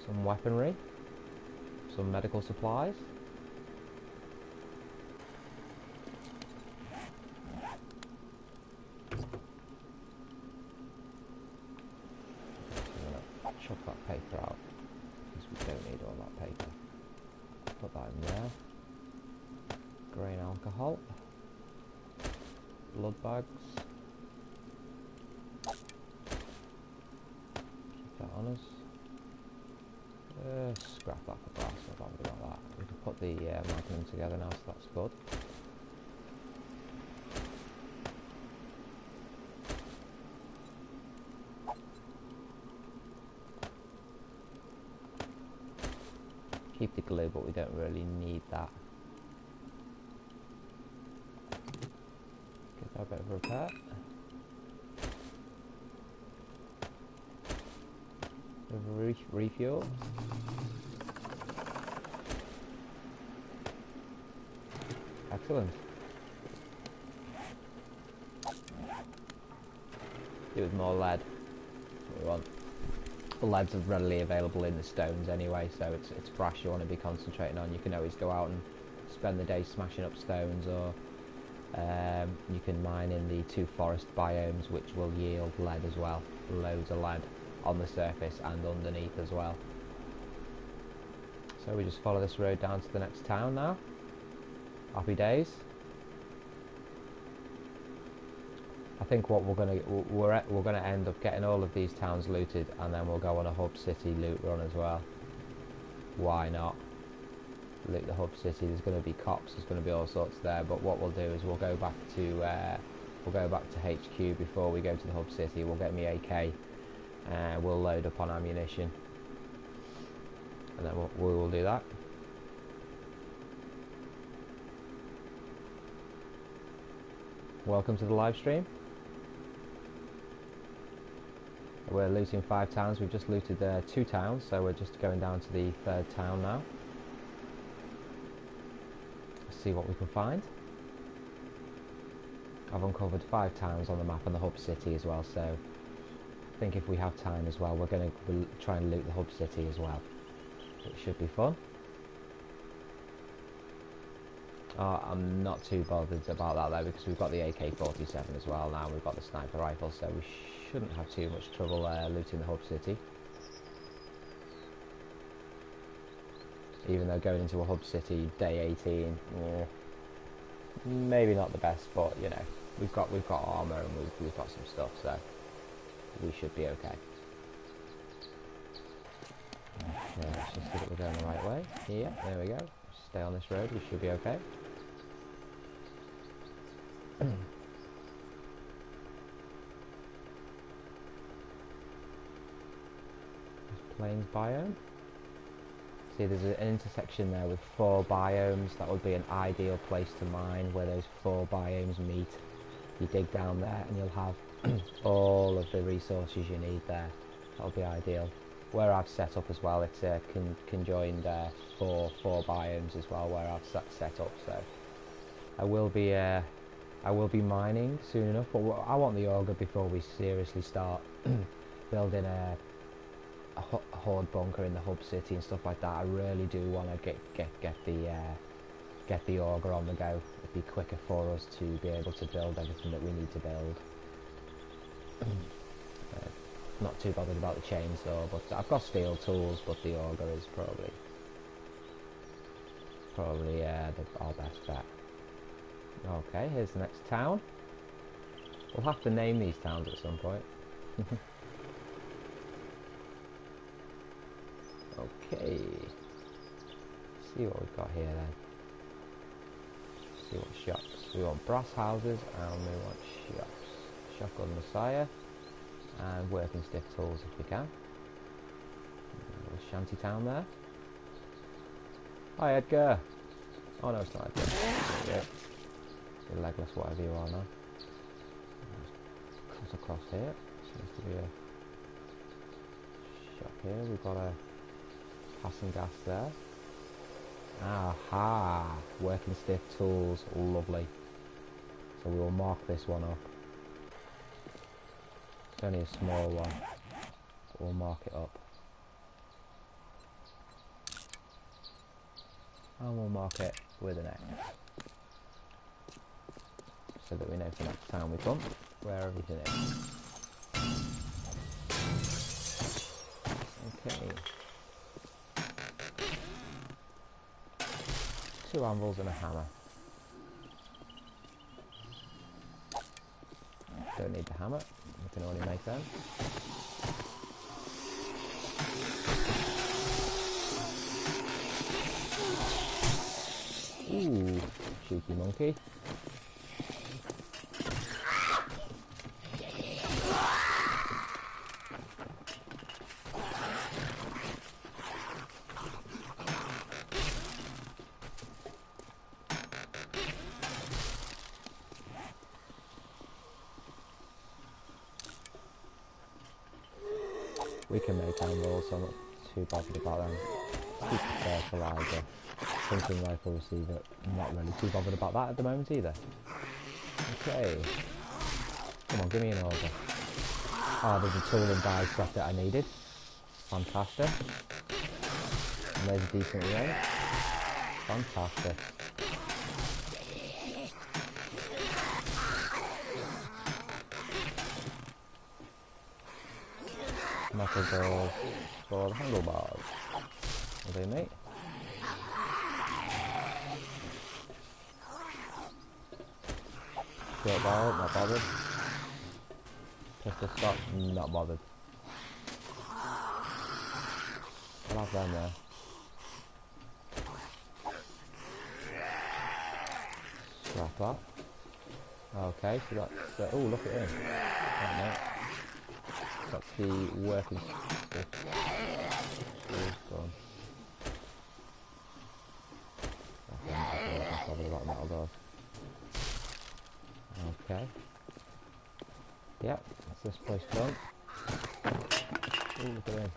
some weaponry, some medical supplies. Chuck that paper out because we don't need all that paper. Put that in there. Grain alcohol, blood bags. Keep that on us. Scrap that for brass. Not bothered about that. We can put the magnum together now, so that's good. Keep the glue, but we don't really need that. Give that a bit of repair. Refuel. Excellent. Do with more lead. That's what we want. The leads are readily available in the stones anyway, so it's brass you want to be concentrating on. You can always go out and spend the day smashing up stones, or you can mine in the 2 forest biomes, which will yield lead as well. Loads of lead on the surface and underneath as well. So we just follow this road down to the next town now. Happy days. I think what we're gonna end up getting all of these towns looted, and then we'll go on a hub city loot run as well. Why not? Loot the hub city. There's going to be cops. There's going to be all sorts there. But what we'll do is we'll go back to HQ before we go to the hub city. We'll get me AK. We'll load up on ammunition, and then we will do that. Welcome to the live stream. We're looting 5 towns. We've just looted 2 towns, so we're just going down to the 3rd town now. Let's see what we can find. I've uncovered 5 towns on the map and the hub city as well, so I think if we have time as well, we're going to try and loot the hub city as well. It should be fun. I'm not too bothered about that though, because we've got the AK-47 as well now. We've got the sniper rifle, so we shouldn't have too much trouble looting the hub city. Even though going into a hub city day 18, maybe not the best, but you know, we've got armour and we've got some stuff, so we should be okay. Okay, let's just see that we're going the right way. Yeah, there we go. Stay on this road, we should be okay. Plains biome. See, there's an intersection there with 4 biomes. That would be an ideal place to mine, where those 4 biomes meet. You dig down there and you'll have all of the resources you need there. That'll be ideal. Where I've set up as well, it's conjoined 4 biomes as well where I've set up. So I will be mining soon enough, but I want the auger before we seriously start building a horde bunker in the hub city and stuff like that. I really do want to get the auger on the go. It'd be quicker for us to be able to build everything that we need to build. Not too bothered about the chainsaw, but I've got steel tools, but the auger is probably our best bet. Okay, here's the next town. We'll have to name these towns at some point. Okay. Let's see what we've got here then. Let's see what shops. We want brass houses and we want shops. Shotgun Messiah and working stiff tools if we can. A shanty town there. Hi Edgar. Oh no, it's not Edgar. There you go. You're legless, whatever you are now. Cut across here. Seems to be a shop here. We've got a passing gas there. Aha! Working stiff tools, lovely. So we will mark this one up. It's only a small one. So we'll mark it up. And we'll mark it with an X. So that we know for next time we come where everything is. Okay. 2 anvils and a hammer. Don't need the hammer, we can already make them. Ooh, cheeky monkey. We can make anvils, so I'm not too bothered about them. Keep the fertilizer. Hunting rifle receiver, I'm not really too bothered about that at the moment either. Okay. Come on, give me an order. Oh, there's a tool and die set that I needed. Fantastic. And there's a decent range. Fantastic. Metal balls for the handlebars. Are they, mate? Short barrel, not bothered. Pistol stock, not bothered. I'll have them there. Scrap that. Okay, so that's... oh, look at him. Right, mate. That's the working stuff. Gone. I'm probably about metal doors. Okay. Yep, that's this place done. Ooh, look at him.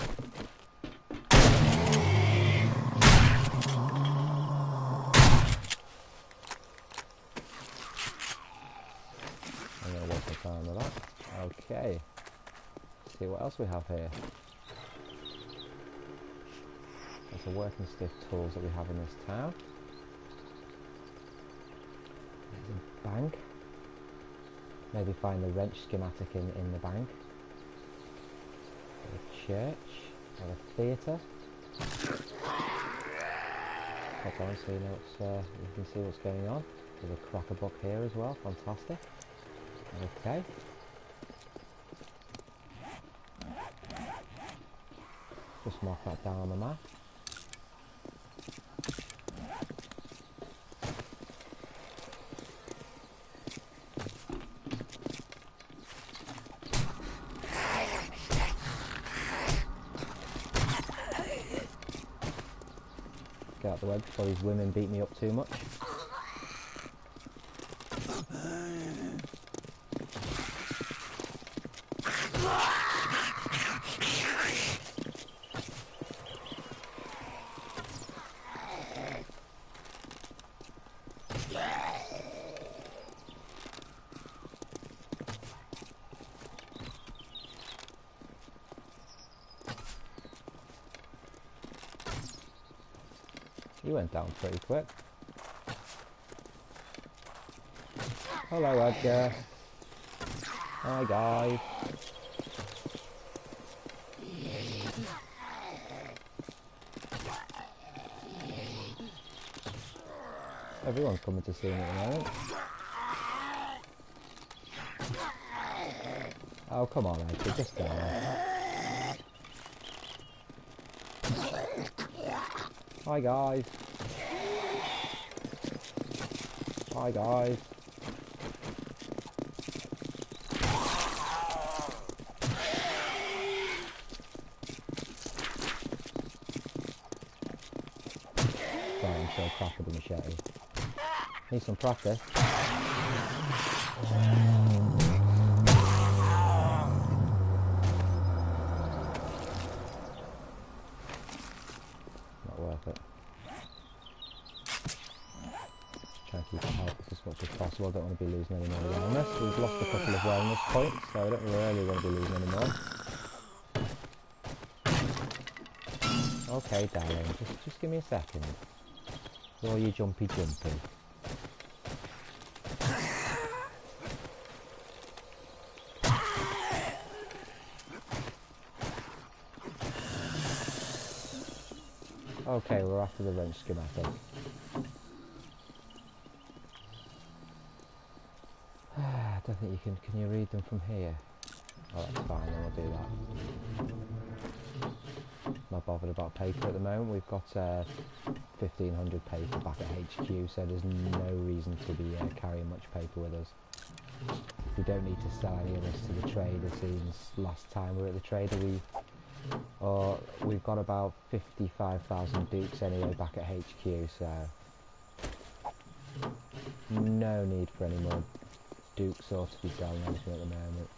I'm going to waste my time with that. Okay. See what else we have here. There's the working stiff tools that we have in this town. There's a bank. Maybe find the wrench schematic in the bank. A church. Or a theatre. Hop on so you know you can see what's going on. There's a cracker book here as well. Fantastic. Okay. Just mark that down on the map. Get out the way before these women beat me up too much. You went down pretty quick. Hello, Edgar. Hi, guys. Everyone's coming to see me at the moment. Oh, come on, Edgar, just go there. Hi, guys. Hi, guys. Sorry, I'm so crap with the machete. Need some practice. Not worth it. Try and keep it healthy as much as possible. I don't want to be losing any more wellness. We've lost a couple of wellness points, so I don't really want to be losing any more. Okay, darling, just give me a second. All you jumpy. Okay, we're after the wrench schematic. I don't think you can you read them from here? Oh, that's fine, then we'll do that. Not bothered about paper at the moment. We've got 1500 paper back at HQ, so there's no reason to be carrying much paper with us. We don't need to sell any of this to the trader, since last time we were at the trader we've got about 55,000 dukes anyway back at HQ, so no need for any more dukes or to be selling anything at the moment.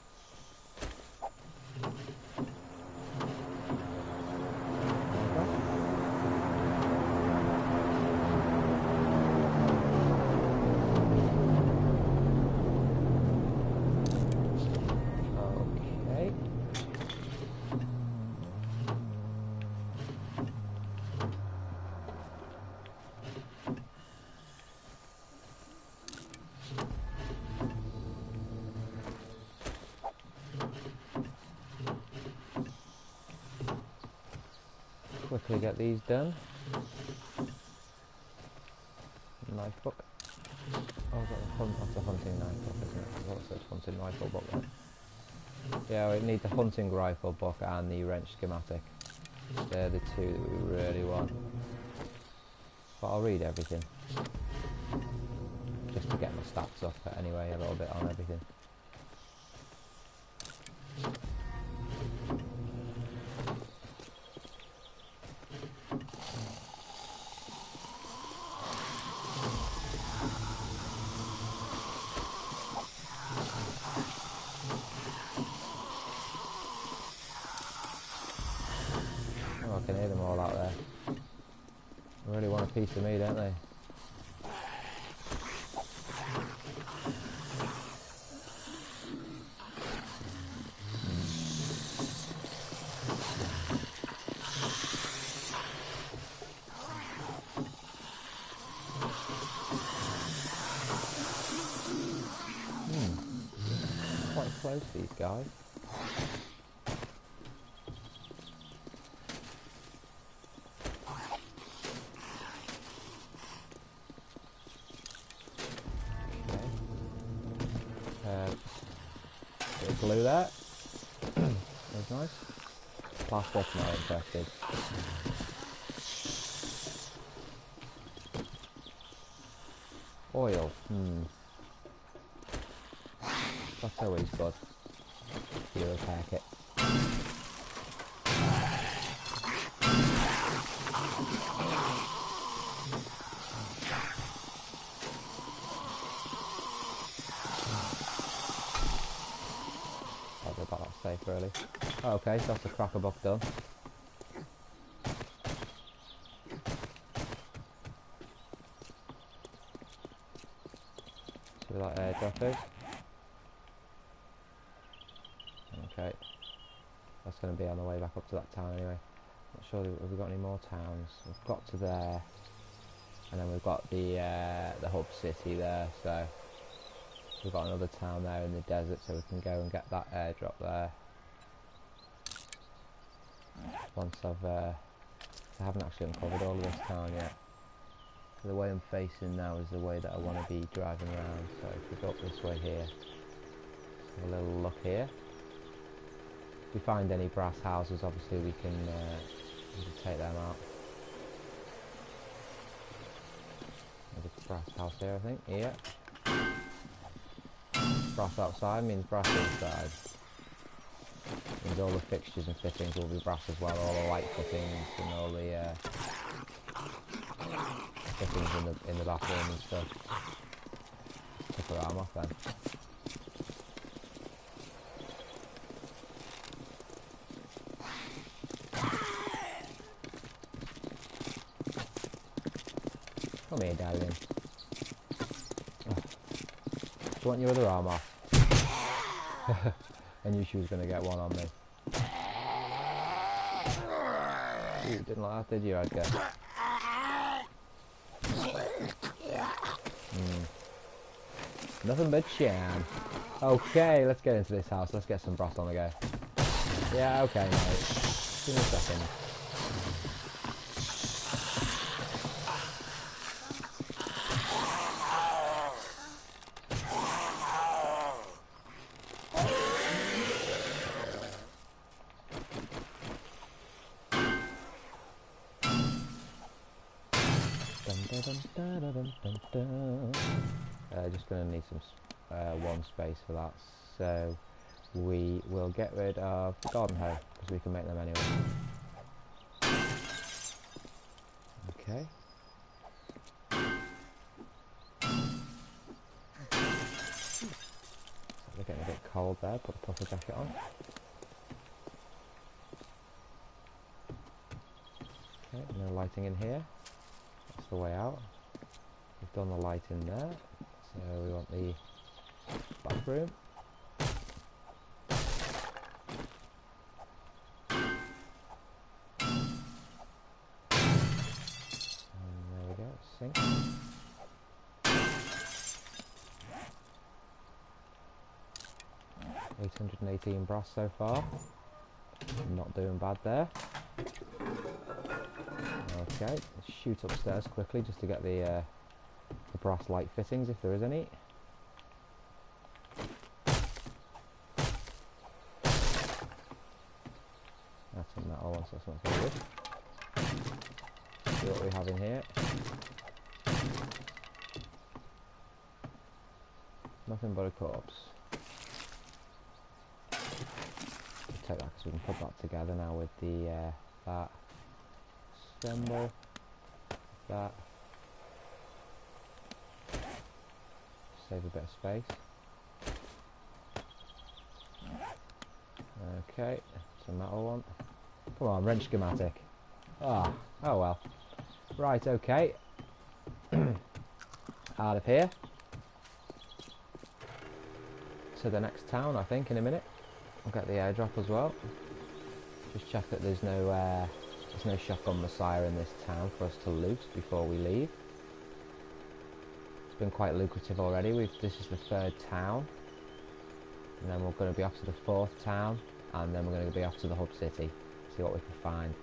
quickly get these done. Knife book. Oh, that's a hunting knife book, isn't it? What's this hunting rifle book then? Yeah, we need the hunting rifle book and the wrench schematic. They're the two that we really want. But I'll read everything. Just to get my stats up anyway, a little bit on everything. Oh, I can hear them all out there. They really want a piece of me, don't they? Quite close, these guys. Bit of glue there. That's nice. Plastic, not interested. Oil, that's always good. For your repair kit. I'll get that safe early. Oh, okay, so that's the cracker book done. See where that airdrop is? Okay. That's going to be on the way back up to that town anyway. Not sure, have we got any more towns? We've got to there. And then we've got the hub city there, so we've got another town there in the desert, so we can go and get that airdrop there. Once I haven't actually uncovered all of this town yet. So the way I'm facing now is the way that I want to be driving around, so if we go up this way here, have a little look here. If we find any brass houses, obviously we can take them out. There's a brass house here, I think. Yeah. Brass outside means brass inside. Means all the fixtures and fittings will be brass as well. All the light fittings and all the fittings in the bathroom and stuff. Took her arm off then. Come here, darling. Oh. Do you want your other arm off? I knew she was going to get one on me. You didn't like that, did you, Edgar? Nothing but sham. Okay, let's get into this house. Let's get some brass on the go. Yeah, okay, mate. Give me a second. Just going to need some one space for that, so we will get rid of garden hoe because we can make them anyway. Okay. We're getting a bit cold there. Put a puffer jacket on. Okay, no lighting in here. That's the way out. We've done the light in there, so we want the bathroom. And there we go, sink. 818 brass so far. Not doing bad there. Okay, let's shoot upstairs quickly just to get the brass light fittings if there is any. That's a metal one, so that's not very good. See what we have in here. Nothing but a corpse. We'll take that because we can put that together now with the that symbol, that. Save a bit of space. Okay, it's a metal one. Come on, wrench schematic. Ah, oh well. Right, okay. Out of here. To the next town, I think, in a minute. I'll get the airdrop as well. Just check that there's no shotgun messiah in this town for us to loot before we leave. It's been quite lucrative already. This is the 3rd town, and then we're going to be off to the 4th town, and then we're going to be off to the hub city. See what we can find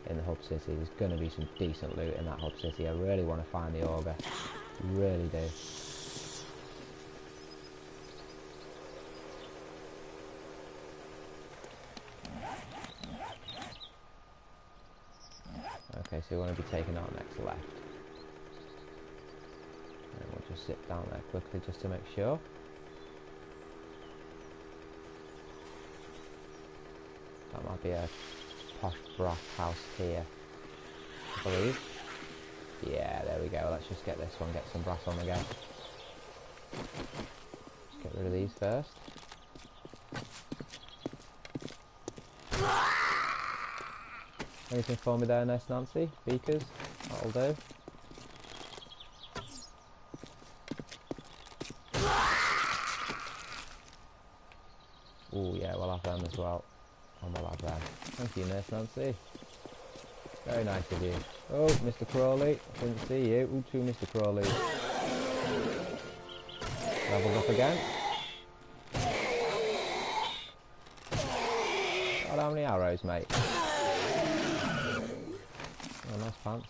in the hub city. There's going to be some decent loot in that hub city. I really want to find the auger. Really do. Okay, so we want to be taking our next left. And we'll just sit down there quickly just to make sure. That might be a posh brass house here, I believe. Yeah, there we go. Let's just get this one, get some brass on the go. Just get rid of these first. Anything for me there, Nurse Nancy? Beakers? That'll do. Oh yeah, we'll have them as well. And we'll have them. Thank you, Nurse Nancy. Very nice of you. Oh, Mr. Crawley. Didn't see you. Ooh, 2 Mr. Crawleys. Levels up again. God, how many arrows, mate? Oh, nice pants.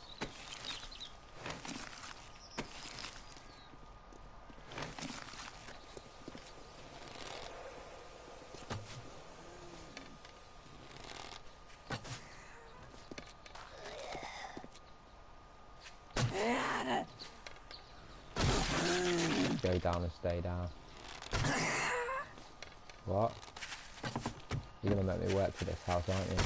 Go down and stay down. What? You're gonna make me work for this house, aren't you?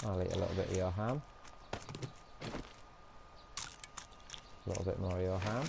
I'll eat a little bit of your ham. A little bit more of your ham.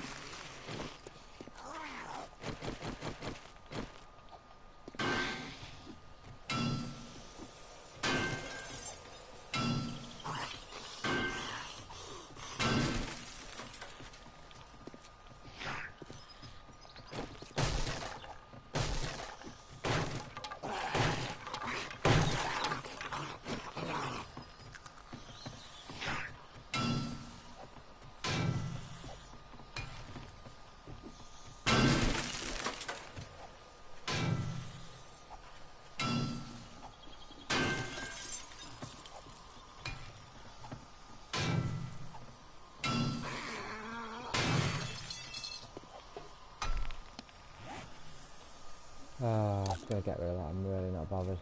I'm gonna get rid of that. I'm really not bothered.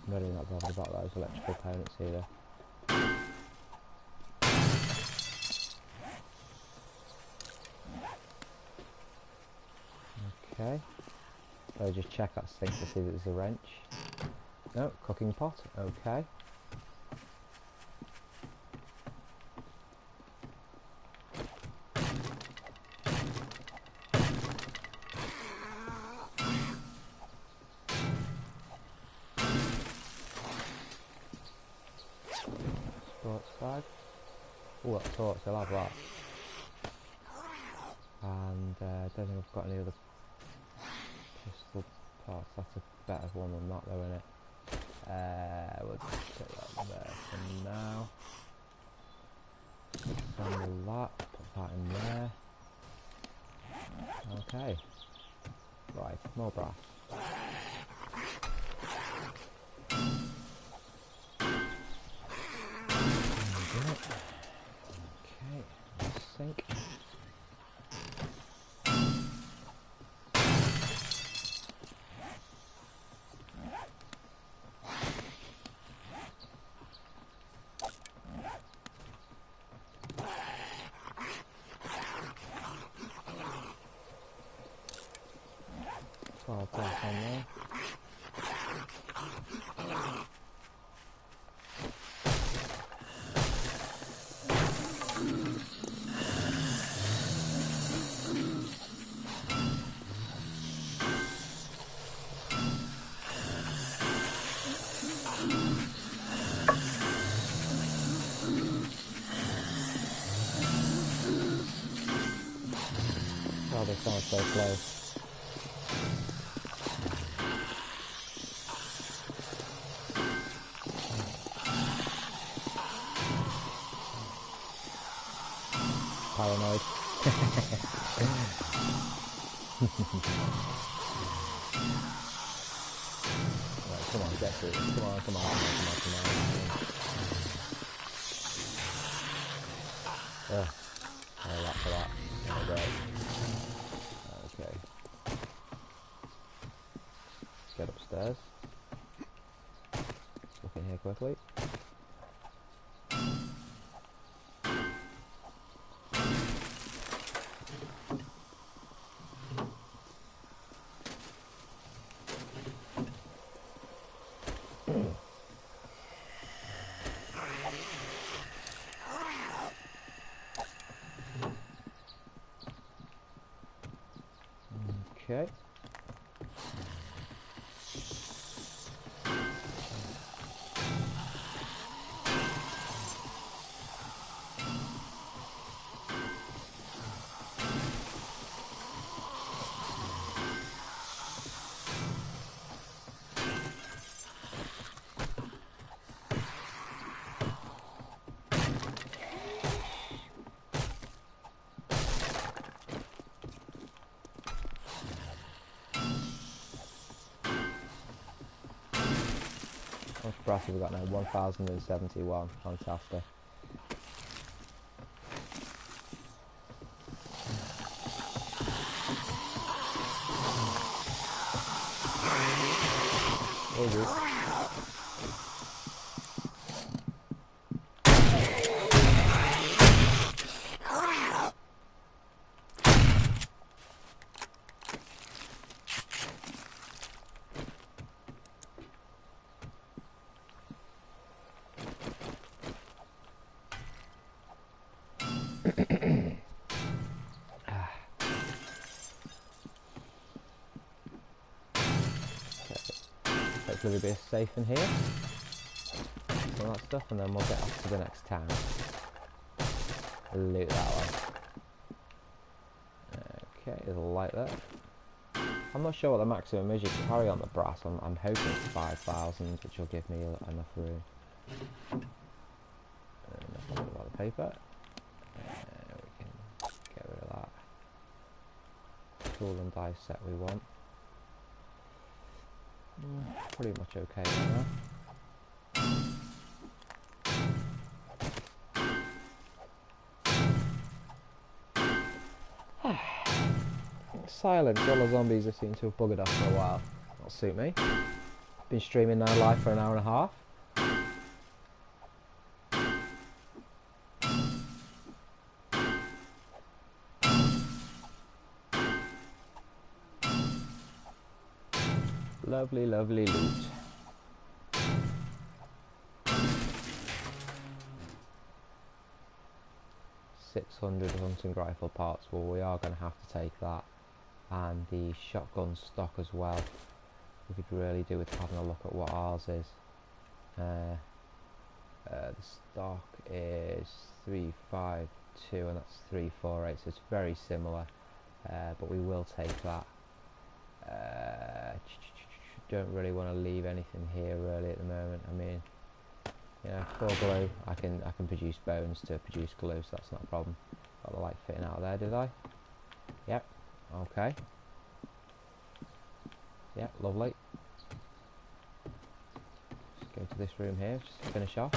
I'm really not bothered about those electrical components either. Okay. So just check that sink to see that there's a wrench. No, cooking pot. Okay. Sports bag. Oh, that torch, I'll have that. And I don't think I've got any other pistol parts. That's a better one than that though, isn't it? Okay. Right, more brass. Okay, sink. Oh, brass on there. Oh, they sound so close. Paranoid. Right, come on, get through this. Come on, come on, come on, come on, come on. Ugh. Oh, that for that. Oh, great. Okay. Let's get upstairs. Let's look in here quickly. Okay. How much brass have we got now? 1071. Fantastic. Oh, good. Hopefully we'll be safe in here. All that stuff, and then we'll get off to the next town. Loot that one. Okay, there's a light there. I'm not sure what the maximum is you can carry on the brass. I'm hoping it's 5,000, which will give me enough room. Enough about the paper. We can get rid of that. Tool and die set we want. Pretty much okay right now. Silence. All the zombies have seemed to have buggered off for a while. That'll suit me. Been streaming now live for an hour and a half. Lovely, lovely loot. 600 hunting rifle parts. Well, we are going to have to take that, and the shotgun stock as well. We could really do with having a look at what ours is. The stock is 352 and that's 348, so it's very similar, but we will take that. Don't really want to leave anything here really at the moment. I mean, you know, for glue, I can produce bones to produce glue, so that's not a problem. Got the light fitting out there, did I? Yep. Okay. Yeah, lovely. Just go to this room here, just to finish off.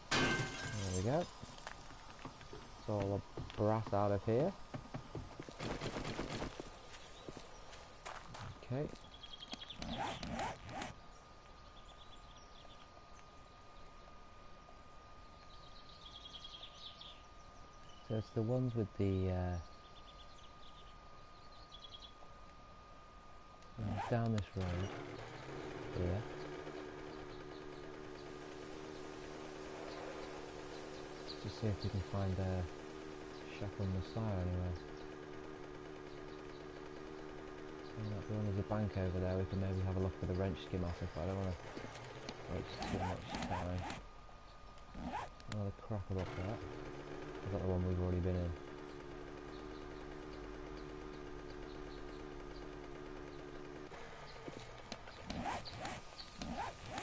There we go. It's all the brass out of here. Okay. So it's the ones with the down this road here. Just see if we can find a Jaxxall Messiah anywhere. That one is a bank over there. We can maybe have a look at the wrench schematic, but I don't want to waste too much time. Oh, the crap about that. Is that the one we've already been in?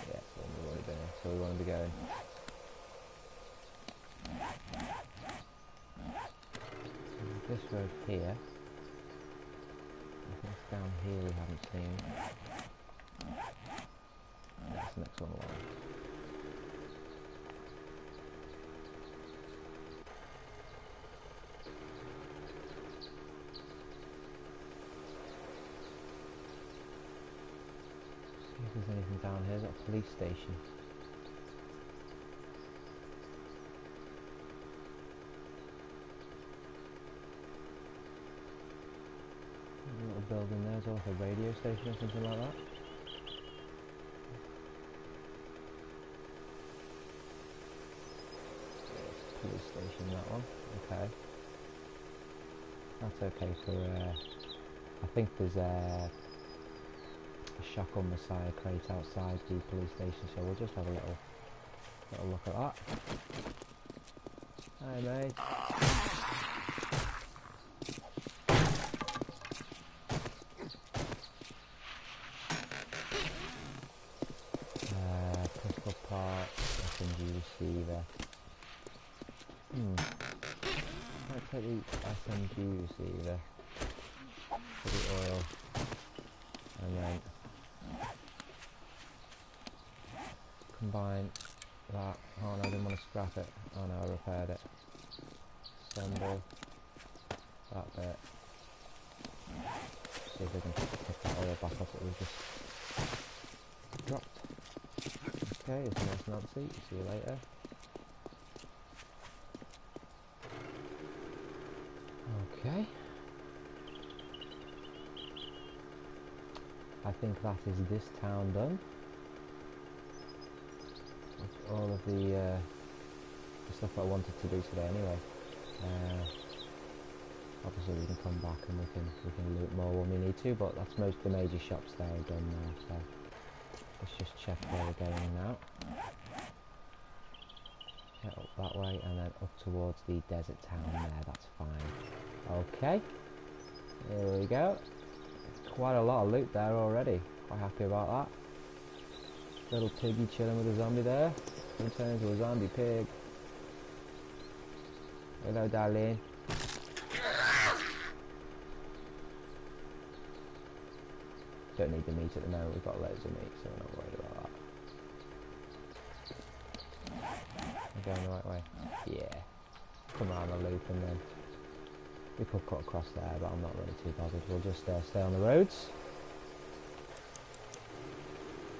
Yeah, it's the one we've already been in, so we want to be going. So this road here. I think it's down here we haven't seen. That's the next one along. See if there's anything down here. Is that a police station? A little building there. There's also a radio station or something like that. Police station, that one. Okay. That's okay for, I think there's a Jaxxall Messiah crate outside the police station, so we'll just have a little look at that. Hi mate. Pistol part, SMG receiver. Might take the SMG receiver for the oil, and then combine that. Oh no, I didn't want to scrap it. Oh no, I repaired it. Assemble that bit. See if we can pick that oil back up that we just dropped. Okay, it's nice and empty. See you later. Okay. I think that is this town done. That's all of the stuff I wanted to do today anyway. Obviously we can come back and we can loot more when we need to, but that's most of the major shops there are done now, so let's just check where we're going now. Head up that way and then up towards the desert town there, that's fine. Okay, here we go. Quite a lot of loot there already, quite happy about that. Little piggy chilling with a zombie there, he turns into a zombie pig. Hello darling. Don't need the meat at the moment, we've got loads of meat, so we're not worried about that. We're going the right way. Yeah. Come around the loop and then we could cut across there, but I'm not really too bothered. We'll just stay on the roads.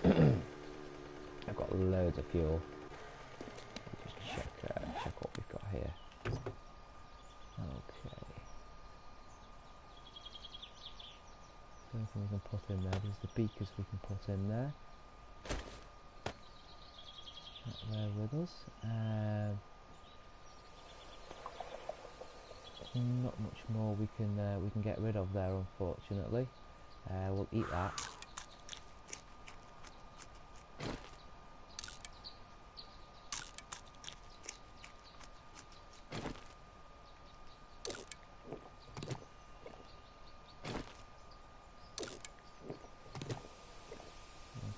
I've got loads of fuel. Just check what we've got here. Okay. Anything we can put in there? There's the beakers we can put in there. Not there with us. Not much more we can get rid of there, unfortunately. We'll eat that.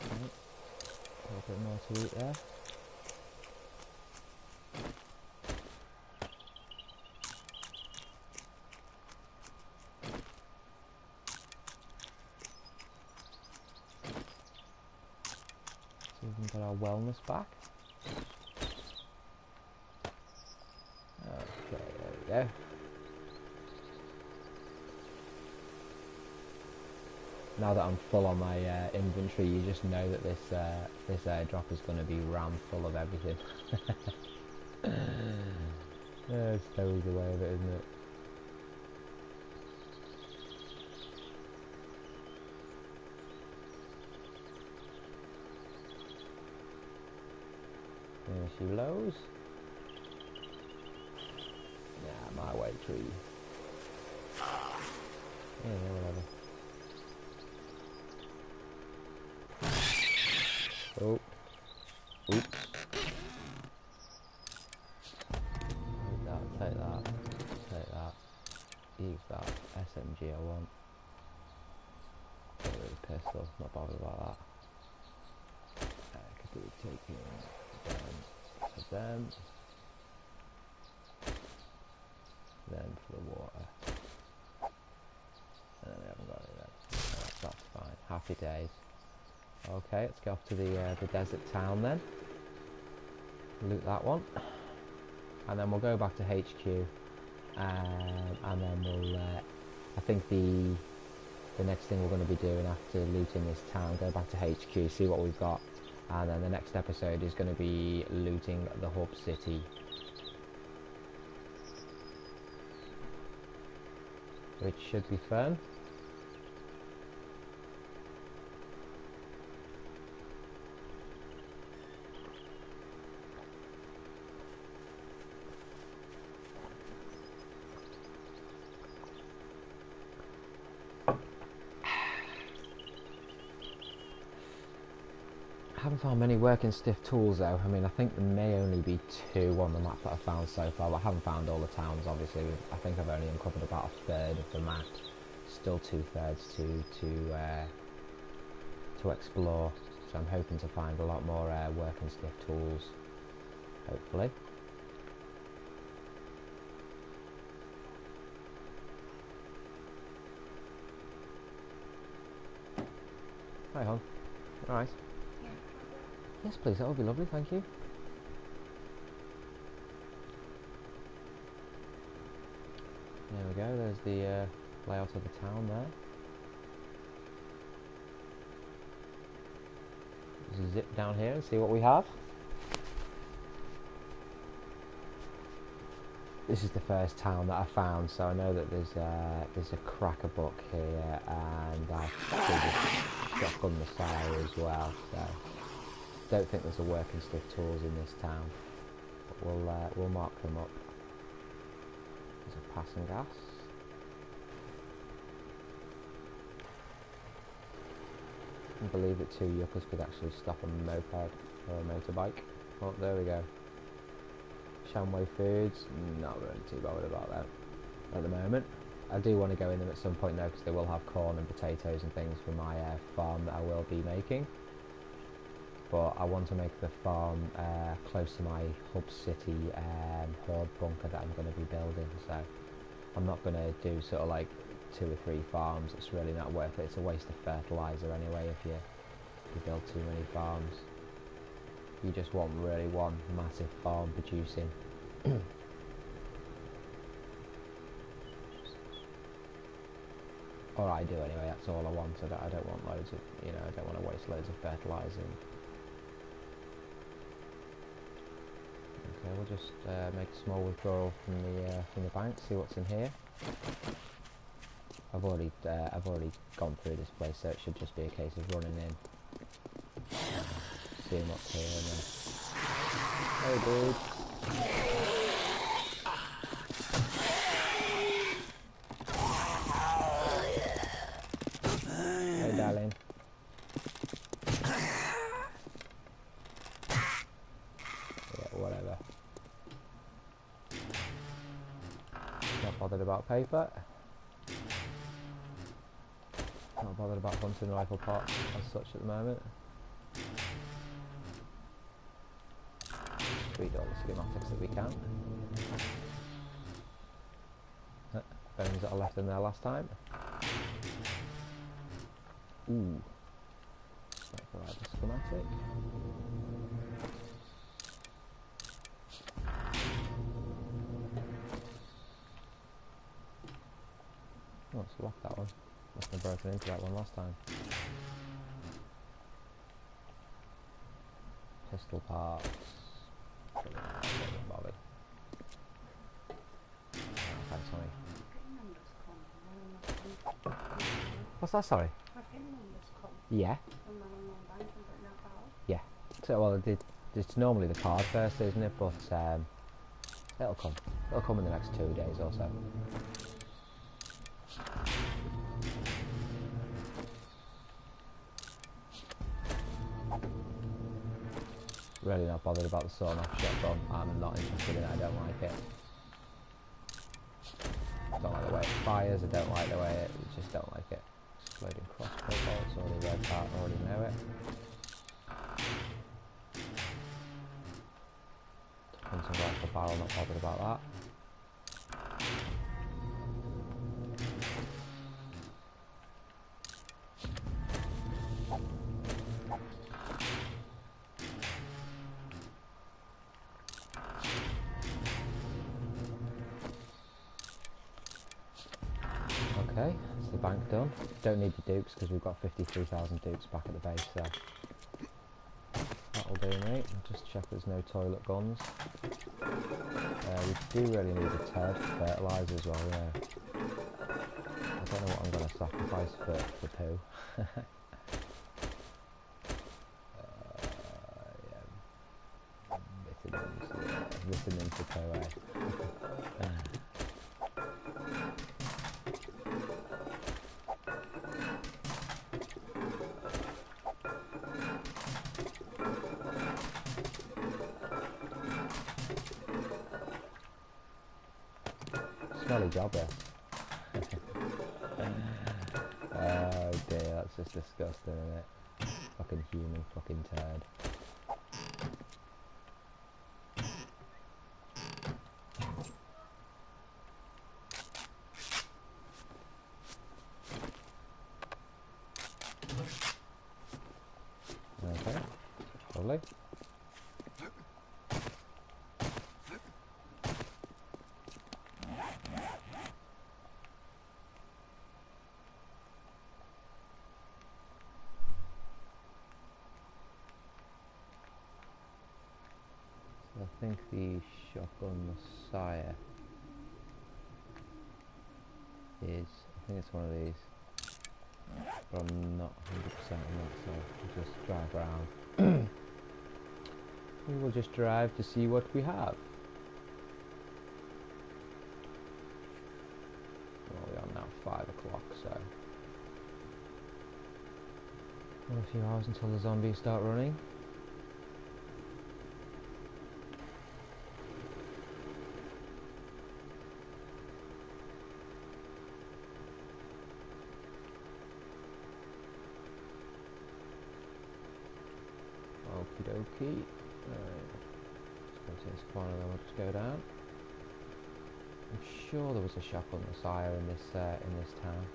Okay, a little bit more to eat there. our wellness back. Okay, there we go. Now that I'm full on my inventory, you just know that this airdrop is going to be rammed full of everything. It's always the way of it, isn't it? There she blows. Yeah, my way tree. Yeah, whatever. Oh. Oops. Take that. Take that. Use that. SMG I want. Get rid of the pistol. Not bothered about that. Could do with taking them. Then for the water. And then we haven't got any then. That's fine. Happy days. Okay, let's go off to the desert town then. Loot that one. And then we'll go back to HQ. And then we'll... I think the next thing we're going to be doing after looting this town, go back to HQ, see what we've got. And then the next episode is going to be looting the hub city. Which should be fun. I haven't found many working stiff tools though. I mean, I think there may only be 2 on the map that I've found so far, but I haven't found all the towns obviously. I think I've only uncovered about 1/3 of the map. Still 2/3 to explore, so I'm hoping to find a lot more working stiff tools, hopefully. Hi hon. Alright. Yes please, that would be lovely, thank you. There we go, there's the layout of the town there. Let's zip down here and see what we have. This is the first town that I found, so I know that there's a cracker book here, and I've actually just shotgun Messiah as well, so don't think there's a working stiff tools in this town, but we'll mark them up. There's a passing gas. I can't believe that 2 yuccas could actually stop a moped or a motorbike. Oh, there we go. Shamway Foods, not really too bothered about that at the moment. I do want to go in them at some point though, because they will have corn and potatoes and things for my farm that I will be making. But I want to make the farm close to my hub city horde bunker that I'm going to be building, so I'm not going to do sort of like 2 or 3 farms. It's really not worth it. It's a waste of fertilizer anyway if you build too many farms. You just want really one massive farm producing. Or I do anyway, that's all I want. I don't want loads of, I don't want to waste loads of fertilizer. Okay, we'll just make a small withdrawal from the bank, see what's in here. I've already gone through this place, so it should just be a case of running in, seeing what's here, and then. Hey, dude. Hey, darling. Yeah, whatever. Not bothered about paper. Not bothered about hunting rifle parts as such at the moment. Read all the schematics that we can. Bones that I left in there last time. Ooh. Sniper rifle schematic. Oh, it's locked, that one. Must have broken into that one last time. Pistol parts. Don't bother. Thanks, honey. What's that, sorry? Yeah. Yeah. So, well, it's normally the card first, isn't it? But it'll come. It'll come in the next 2 days or so. Really not bothered about the sawn off shotgun. I'm not interested in it. I don't like it. I don't like the way it fires. I don't like the way it. I just don't like it. Exploding crossbow bolts. Already read that. Already know it. Hunting rifle barrel. Not bothered about that. Okay, that's the bank done. Don't need the dukes because we've got 53,000 dukes back at the base, so that'll do, mate. I'll just check there's no toilet guns. We do really need a turd fertiliser as well, yeah. I don't know what I'm going to sacrifice for poo. Vitamins for poo, eh? Smelly job, yeah. Oh dear, that's just disgusting, isn't it? Fucking human fucking turd. Okay, lovely. I think the shotgun Messiah is, I think it's one of these, but I'm not 100% on that, so we'll just drive around. We will just drive to see what we have. Well, we are now 5 o'clock, so a few hours until the zombies start running. Okie dokie. Alright. Just go to this corner, then we'll just go down. I'm sure there was a shop on the side in this town.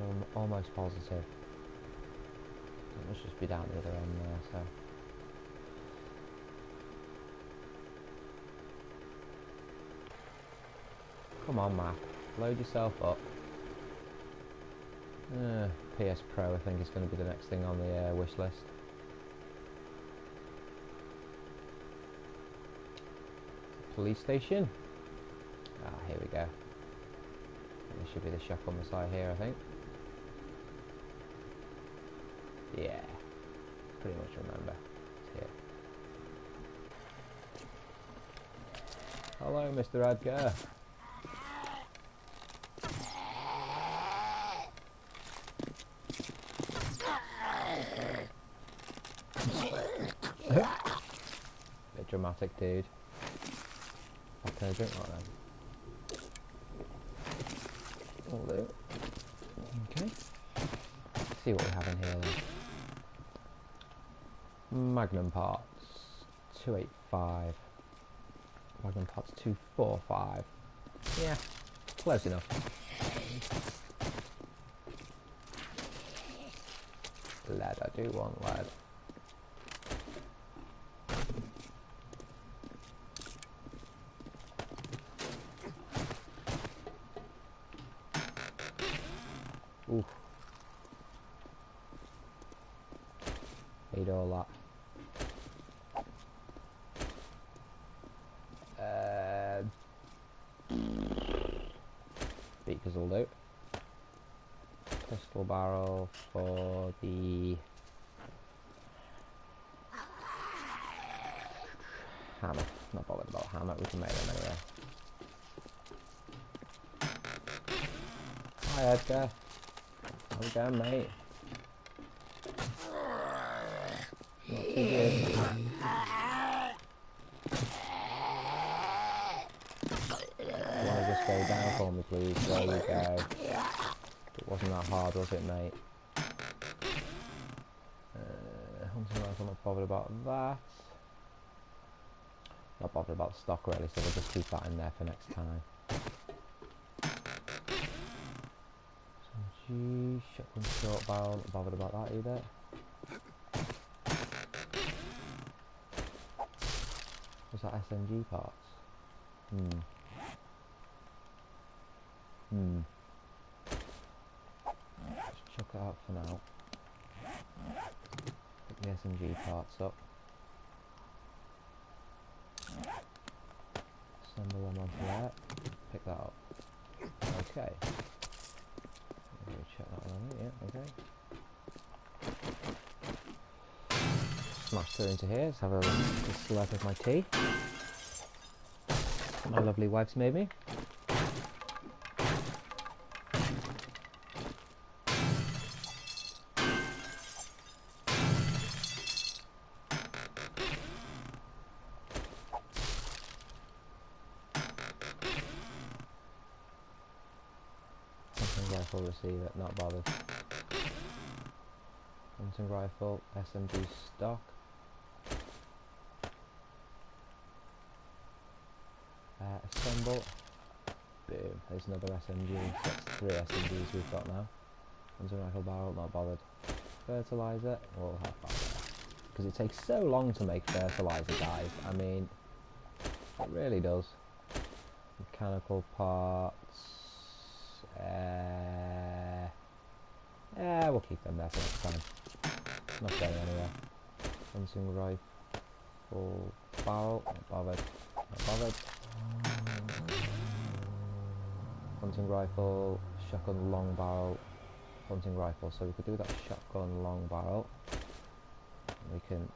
I'm almost positive. It must just be down the other end there, so. Come on, map. Load yourself up. PS Pro, I think, is going to be the next thing on the wish list. Police station. Ah, here we go. There should be the shop on the side here, I think. Yeah, pretty much remember. It's here. Hello, Mr. Edgar. Bit dramatic, dude. What can I drink like that? Will do. Okay. Let's see what we have in here then. Magnum parts 285. Magnum parts 245. Yeah, close enough. Lead, I do want lead. Oof. Need all that. Beakers will do. Pistol barrel for the hammer. Not bothered about hammer, we can make them anyway. Hi Edgar. How's it going, mate? Not too good. Want to just go down for me, please? There you go. It wasn't that hard, was it, mate? Hunting rifle, not bothered about that. Not bothered about stock really, so we'll just keep that in there for next time. SMG, shotgun short barrel, not bothered about that either. Was that SMG parts? Just chuck it out for now. Pick the SMG parts up. Assemble them onto there. Pick that up. Okay. Check that one on it, yeah, okay. Smash through into here, let's have a slurp of my tea. My lovely wife's made me. Hunting rifle receiver, not bothered. Hunting rifle, SMG stock. Assemble. Boom, there's another SMG. So that's 3 SMGs we've got now. Hunting rifle barrel, not bothered. Fertilizer, we'll have that there. Because it takes so long to make fertilizer, guys. I mean, it really does. Mechanical parts. Yeah, we'll keep them there for next time. Not going anywhere. Hunting rifle barrel, not bothered. Not bothered. Hunting rifle, shotgun long barrel, hunting rifle. So we could do that shotgun long barrel. We can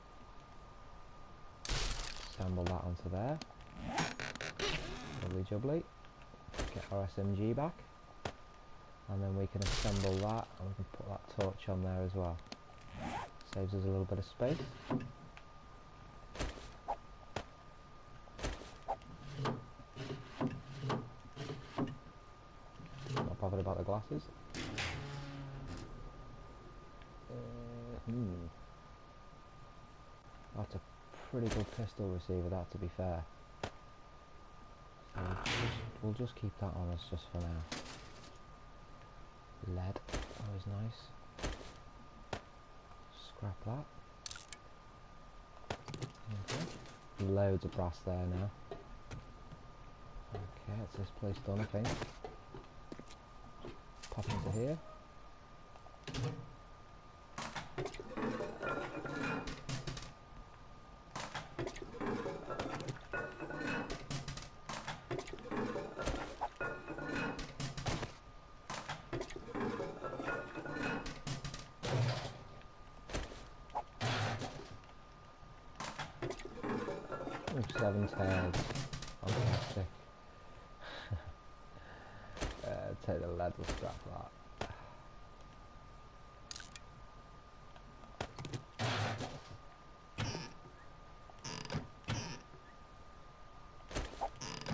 assemble that onto there. Lovely jubbly. Get our SMG back. And then we can assemble that and we can put that torch on there as well. Saves us a little bit of space. Not bothered about the glasses. That's a pretty good pistol receiver, that, to be fair. So we'll just keep that on us just for now. Lead, always nice. Scrap that. Okay. Loads of brass there now. Okay, that's this place done, I think. Pop into here. Ooh, 7 tails. Fantastic. Take the lead, we'll scrap that.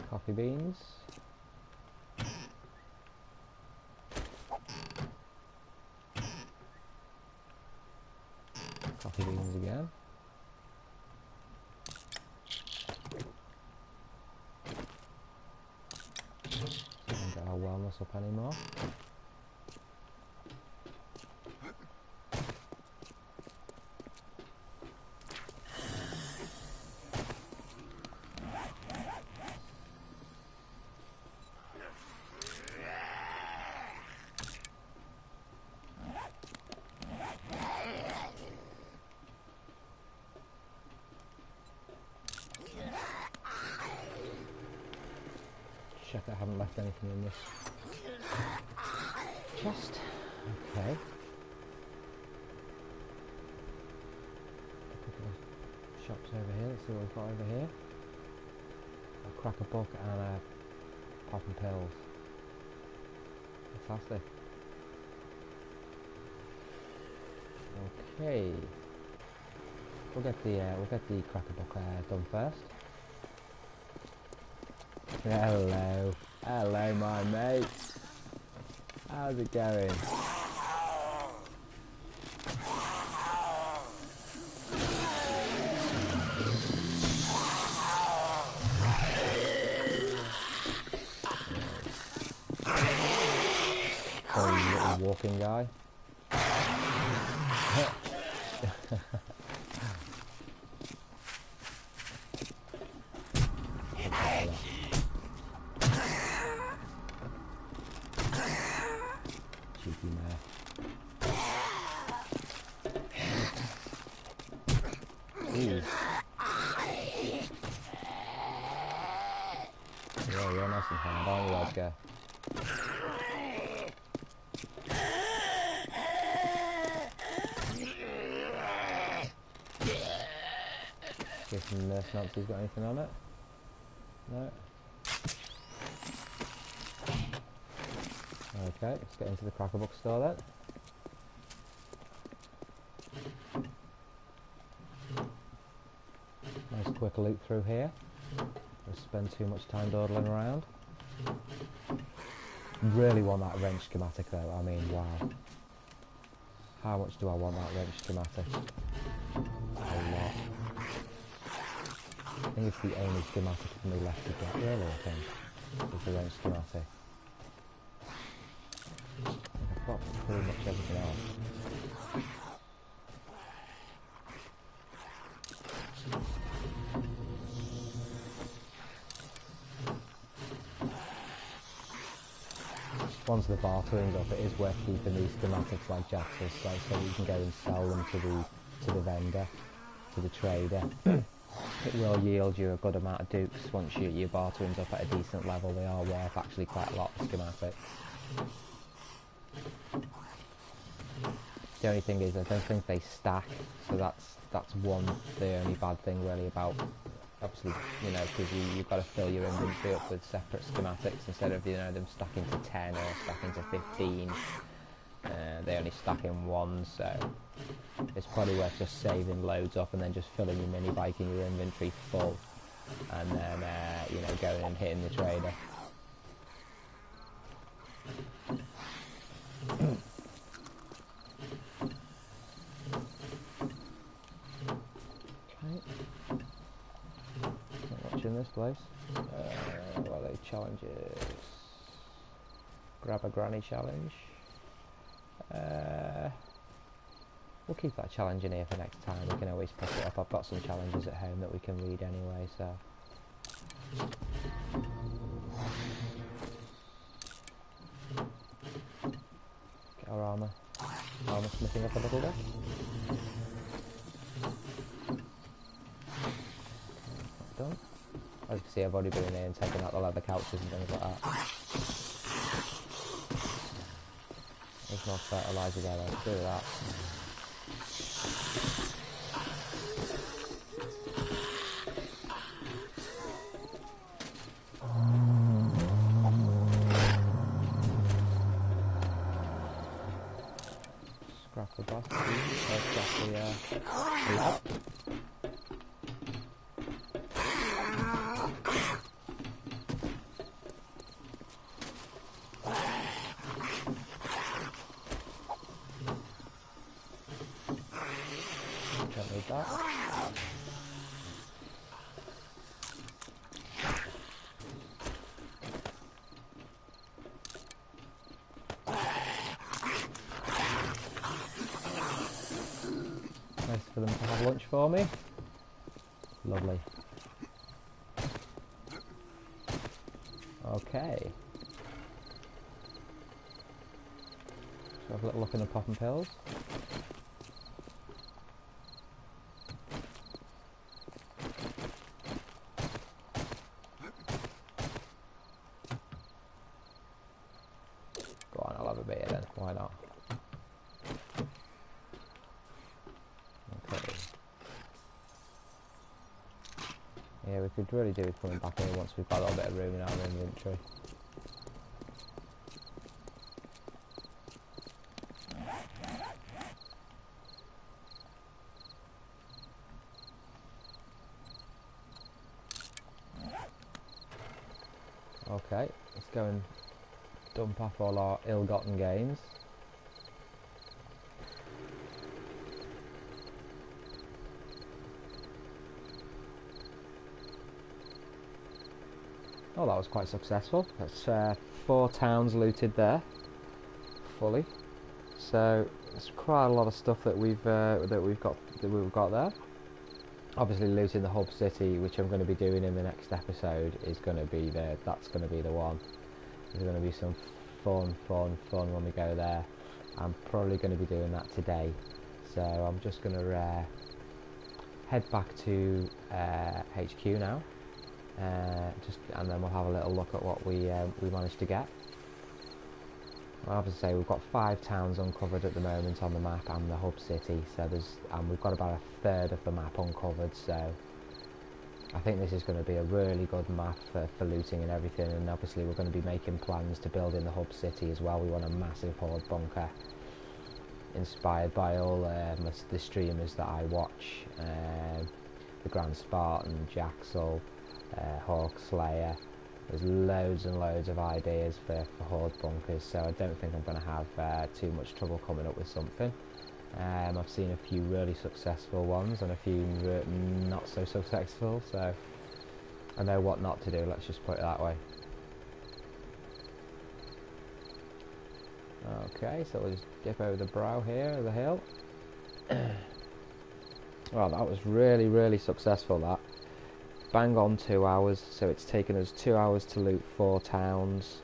Coffee beans. Coffee beans again. Don't get our wellness up anymore. check I haven't left anything in this chest. Okay. A couple of shops over here. Let's see what we've got over here. A cracker book and a popping pills. Fantastic. Okay. We'll get the cracker book done first. Hello. Hello, my mate. How's it going? Oh, you little walking guy. Cheeky mare. Ooh. Yeah, you're nice and hard, aren't you, Oscar? See if some nurse Nancy's got anything on it. No. Okay, let's get into the cracker book store then. Nice quick loot through here. Don't spend too much time dawdling around. Really want that wrench schematic though, I mean, wow. How much do I want that wrench schematic? A lot. I think it's the only schematic for me left to get, really, I think. Is the wrench schematic. I think I've got pretty much everything else. Once the bartering's up, it is worth keeping these schematics like Jaxxall, so you can go and sell them to the vendor, to the trader. It will yield you a good amount of dukes once your bartering's up at a decent level. They are worth actually quite a lot of schematics. The only thing is, I don't think they stack, so that's the only bad thing really about, obviously, you know, because you've got to fill your inventory up with separate schematics instead of, you know, them stacking to 10 or stacking to 15. They only stack in one, so it's probably worth just saving loads up and then just filling your mini bike in your inventory full, and then you know, going and hitting the trader. In this place. What are they? Challenges. Grab a granny challenge. We'll keep that challenge in here for next time. We can always pick it up. I've got some challenges at home that we can read anyway, so. Get our armour smithing up a little bit. Done. As you can see, I've already been in here and taken out the leather couches and things like that. There's no fertiliser there, let's do that. Scrap the boss, scrap the lab. That. Nice for them to have lunch for me. Lovely. Okay. So have a little look in the popping pills. a bit here then, why not? Okay. Yeah, we could really do with coming back here once we've got a little bit of room in our inventory. Okay, let's go and dump off all our ill-gotten gains. Oh, that was quite successful. That's 4 towns looted there, fully. So it's quite a lot of stuff that we've got there. Obviously, looting the hub city, which I'm going to be doing in the next episode, is going to be that's going to be the one. There's going to be some fun when we go there. I'm probably going to be doing that today. So I'm just going to head back to HQ now. And then we'll have a little look at what we managed to get. Well, as I say, we've got 5 towns uncovered at the moment on the map and the hub city, so we've got about a third of the map uncovered, so I think this is going to be a really good map for looting and everything. And obviously we're going to be making plans to build in the hub city as well. We want a massive horde bunker, inspired by all the streamers that I watch, the Grand Spartan, Jaxxall, Hawk Slayer. There's loads and loads of ideas for horde bunkers, so I don't think I'm going to have too much trouble coming up with something. I've seen a few really successful ones and a few not so successful, so I know what not to do, let's just put it that way. Okay, so we'll just dip over the brow here of the hill. Well, that was really successful, that. Bang on 2 hours, so it's taken us 2 hours to loot 4 towns.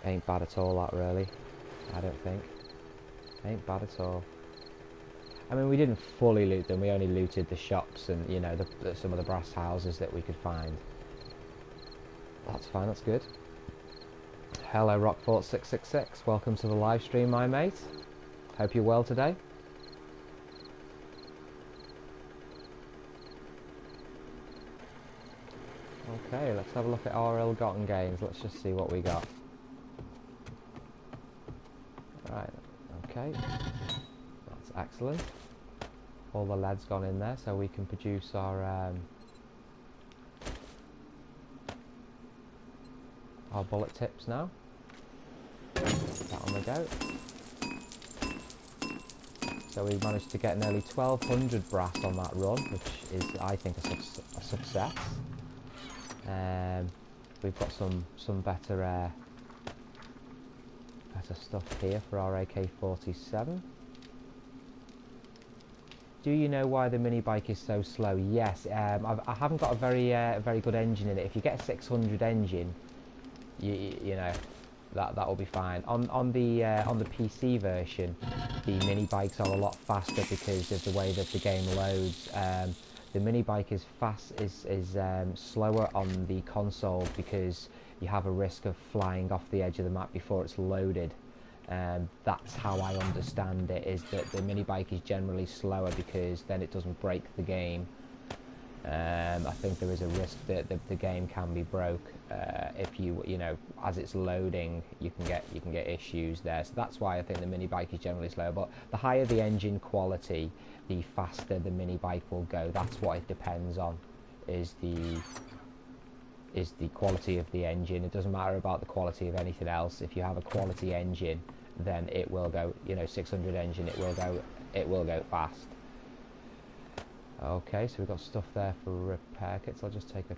Ain't bad at all, that, really. I don't think. Ain't bad at all. I mean, we didn't fully loot them, we only looted the shops and, you know, some of the brass houses that we could find. That's fine, that's good. Hello, Rockfort666. Welcome to the live stream, my mate. Hope you're well today. Okay, let's have a look at our ill-gotten gains. Let's just see what we got. Right, okay. That's excellent. All the lead's gone in there, so we can produce our bullet tips now. That on the go. So we managed to get nearly 1,200 brass on that run, which is, I think, a success. We've got some better stuff here for our AK-47. Do you know why the mini bike is so slow? Yes, I haven't got a very good engine in it. If you get a 600 engine, you know that will be fine. On the PC version, the mini bikes are a lot faster because of the way that the game loads. The mini bike is slower on the console because you have a risk of flying off the edge of the map before it's loaded. That's how I understand it, is that the mini bike is generally slower because then it doesn't break the game. I think there is a risk that the game can be broke if you know, as it's loading, you can get issues there. So that's why I think the mini bike is generally slower. But the higher the engine quality, the faster the mini bike will go. That's what it depends on, is the quality of the engine. It doesn't matter about the quality of anything else. If you have a quality engine, then it will go, you know, 600 engine, it will go fast. Okay, so we've got stuff there for repair kits. I'll just take a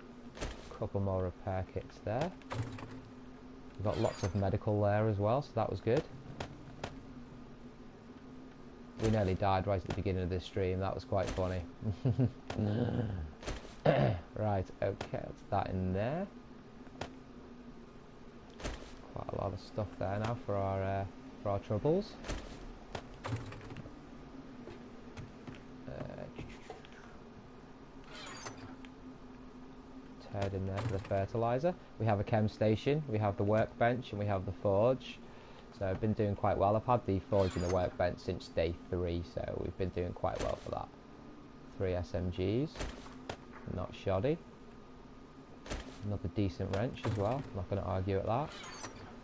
couple more repair kits there. We've got lots of medical there as well, so that was good. We nearly died right at the beginning of this stream. That was quite funny. Right, okay, that's that in there. Quite a lot of stuff there now for our troubles. Turd in there for the fertilizer. We have a chem station, we have the workbench, and we have the forge. So I've been doing quite well. I've had the forge in the workbench since day 3, so we've been doing quite well for that. 3 SMGs, not shoddy. Another decent wrench as well, not going to argue at that.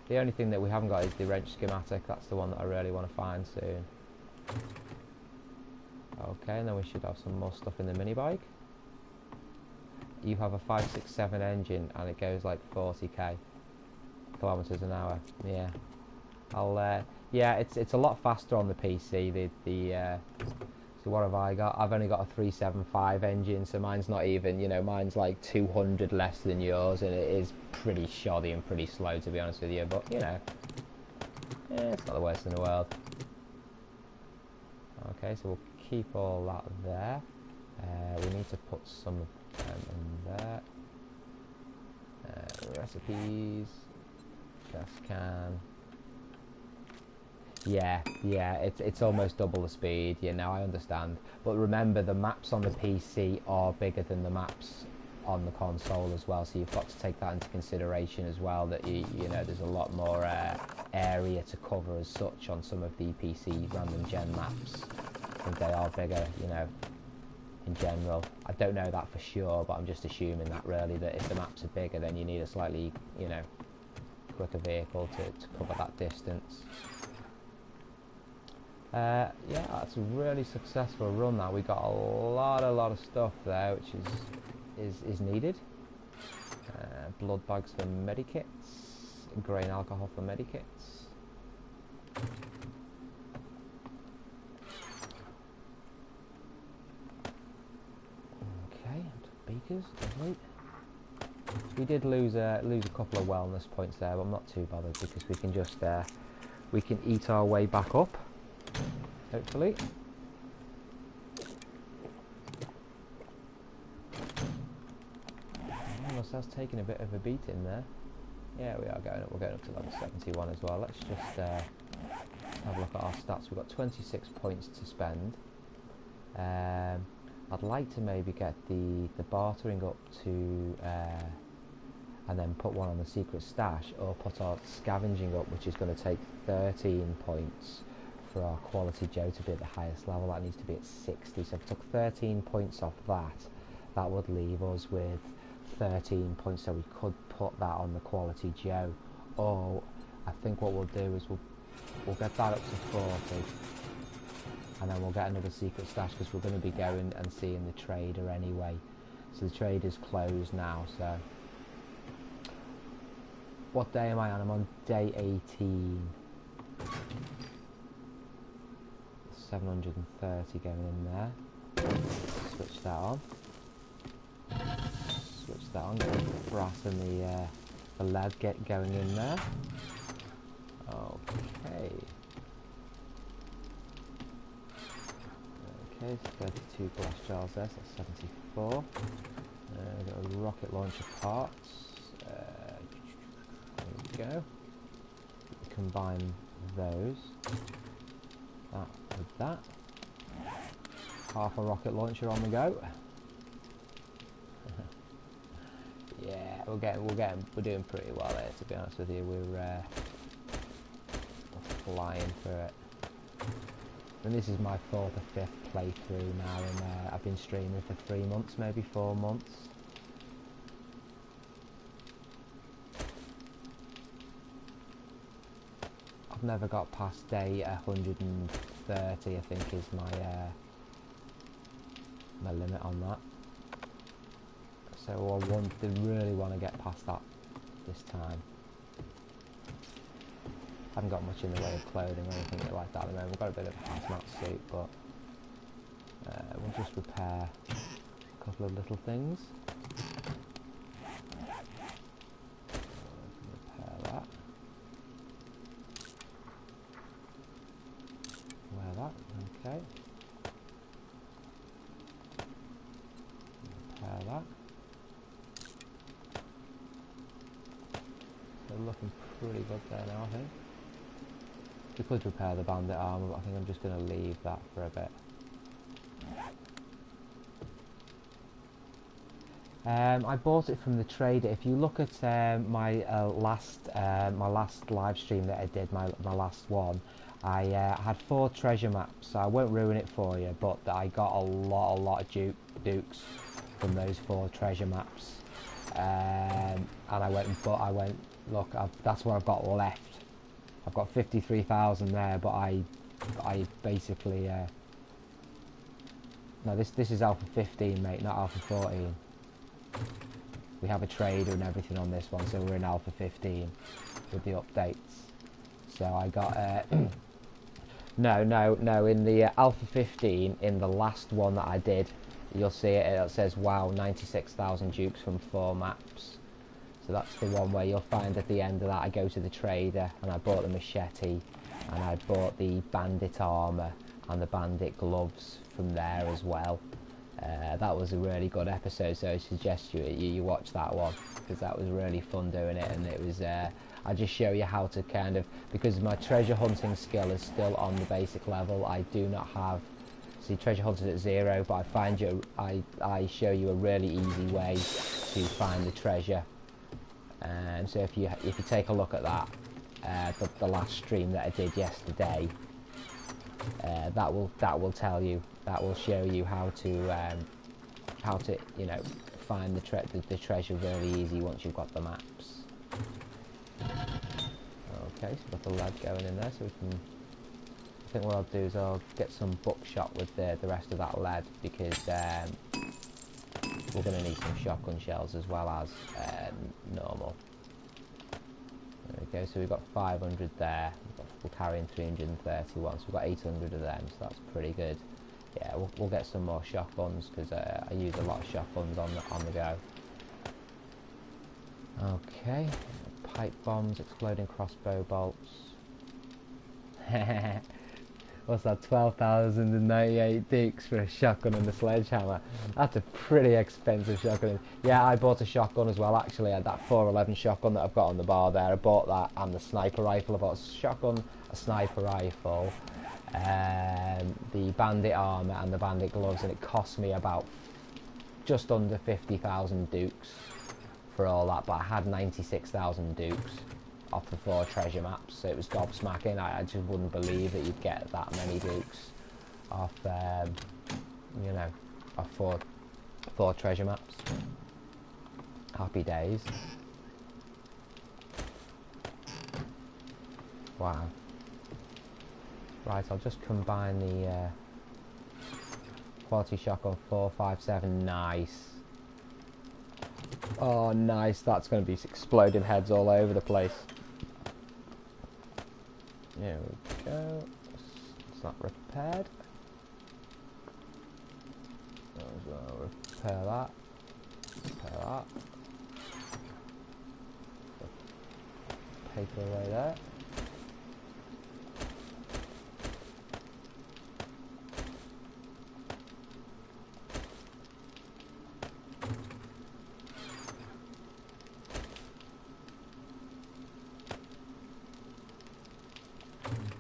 The only thing that we haven't got is the wrench schematic. That's the one that I really want to find soon. Okay, and then we should have some more stuff in the mini bike. You have a 567 engine and it goes like 40k kilometers an hour. Yeah, yeah, it's a lot faster on the PC. So what have I got? I've only got a 375 engine, so mine's not even, you know, mine's like 200 less than yours, and it is pretty shoddy and pretty slow, to be honest with you. But you know, it's not the worst in the world. Okay, so we'll keep all that there. We need to put some of them in there. Recipes, gas can. Yeah, it's almost double the speed. Yeah, now I understand. But remember, the maps on the PC are bigger than the maps on the console as well, so you've got to take that into consideration as well, that you know, there's a lot more area to cover as such on some of the PC random gen maps. I think they are bigger, you know, in general. I don't know that for sure, but I'm just assuming that really, that if the maps are bigger, then you need a slightly, you know, quicker vehicle to cover that distance. Yeah, that's a really successful run. That we got a lot of stuff there, which is needed. Blood bags for medikits, grain alcohol for medikits. Okay, beakers, lovely. We did lose a couple of wellness points there, but I'm not too bothered because we can just we can eat our way back up. Hopefully. Unless that's taking a bit of a beating there. Yeah, we are going up. We're going up to level 71 as well. Let's just have a look at our stats. We've got 26 points to spend. I'd like to maybe get the bartering up to, and then put one on the secret stash, or put our scavenging up, which is going to take 13 points. For our quality Joe to be at the highest level, that needs to be at 60. So if we took 13 points off that would leave us with 13 points, so we could put that on the quality Joe. Or I think what we'll do is we'll get that up to 40, and then we'll get another secret stash, because we're going to be going and seeing the trader anyway. So the trader's closed now. So what day am I on? I'm on day 18. 730 going in there. Switch that on. Switch that on. Get the brass and the lead get going in there. Okay. Okay, so 32 glass jars there, so that's 74. Got a rocket launcher parts. There we go. Combine those. That with that. Half a rocket launcher on the go. Yeah, we're doing pretty well there, to be honest with you. We're flying through it. And this is my 4th or 5th playthrough now, and I've been streaming for 3 months, maybe 4 months. I've never got past day 130, I think, is my limit on that. So I really want to get past that this time. I haven't got much in the way of clothing or anything like that at the moment. We've got a bit of a hazmat suit, but we'll just repair a couple of little things. Repair that. Wear that, okay. Repair that. So looking pretty good there now, I think. We could repair the bandit armor, but I think I'm just going to leave that for a bit. I bought it from the trader. If you look at my last live stream that I did, my last one, I had 4 treasure maps. So I won't ruin it for you, but I got a lot of dukes from those 4 treasure maps. And I went look. That's what I've got left. I've got 53,000 there, but I basically no, this is Alpha 15, mate, not Alpha 14. We have a trader and everything on this one, so we're in Alpha 15 with the updates. So I got no, in the Alpha 15, in the last one that I did, you'll see it says wow, 96,000 dukes from 4 maps. So that's the one where you'll find at the end of that I go to the trader and I bought the machete and I bought the bandit armour and the bandit gloves from there as well. That was a really good episode, so I suggest you watch that one, because that was really fun doing it. And it was I just show you how to kind of, because my treasure hunting skill is still on the basic level. I do not have, see, treasure hunting at 0, but I show you a really easy way to find the treasure. And so if you take a look at that, the last stream that I did yesterday, that will tell you, that will show you how to you know, find the treasure really easy once you've got the maps. Okay, so we've got the lead going in there, so we can. I think what I'll do is I'll get some buckshot with the rest of that lead, because we're going to need some shotgun shells as well as normal. There we go, so we've got 500 there, we're carrying 331, so we've got 800 of them, so that's pretty good. Yeah, we'll get some more shotguns, because I use a lot of shotguns on the go. Okay, pipe bombs, exploding crossbow bolts. What's that, 12,098 dukes for a shotgun and a sledgehammer? That's a pretty expensive shotgun. Yeah, I bought a shotgun as well, actually. I had that 411 shotgun that I've got on the bar there. I bought that and the sniper rifle. I bought a shotgun, a sniper rifle, the bandit armour and the bandit gloves, and it cost me about just under 50,000 dukes for all that, but I had 96,000 dukes off the 4 treasure maps, so it was gobsmacking. I just wouldn't believe that you'd get that many dukes off, you know, off four treasure maps. Happy days. Wow. Right, I'll just combine the quality shotgun 457. Nice. Oh, nice. That's going to be exploding heads all over the place. There we go. It's not repaired. Repair that. Repair that. Paper away there.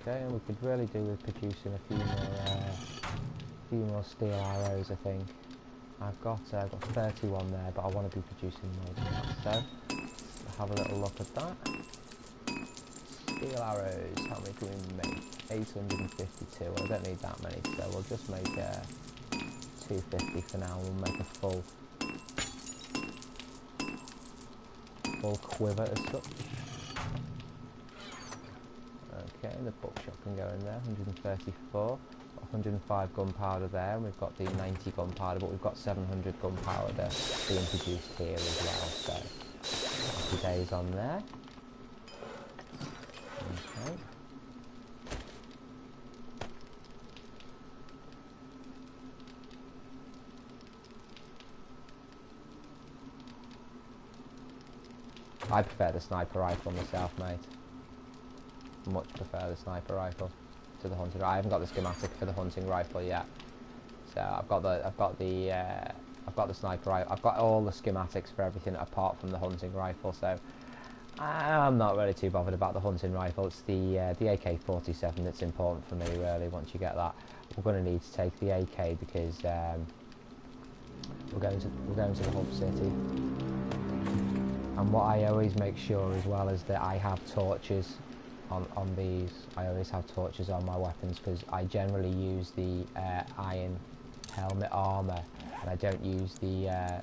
Okay, and we could really do with producing a few more steel arrows, I think. I've got 31 there, but I want to be producing more than that. So, let's have a little look at that. Steel arrows, how many can we make? 852. Well, I don't need that many, so we'll just make 250 for now. We'll make a full quiver as such. Okay, the buckshot can go in there, 134, 105 gunpowder there, and we've got the 90 gunpowder, but we've got 700 gunpowder being produced here as well, so happy days on there. Okay. I prefer the sniper rifle myself, mate. Much prefer the sniper rifle to the hunting. I haven't got the schematic for the hunting rifle yet, so I've got the sniper rifle. I've got all the schematics for everything apart from the hunting rifle. So I'm not really too bothered about the hunting rifle. It's the AK-47 that's important for me, really. Once you get that, we're going to need to take the AK because we're going to the hub city. And what I always make sure as well is that I have torches on these. I always have torches on my weapons because I generally use the iron helmet armor, and I don't use the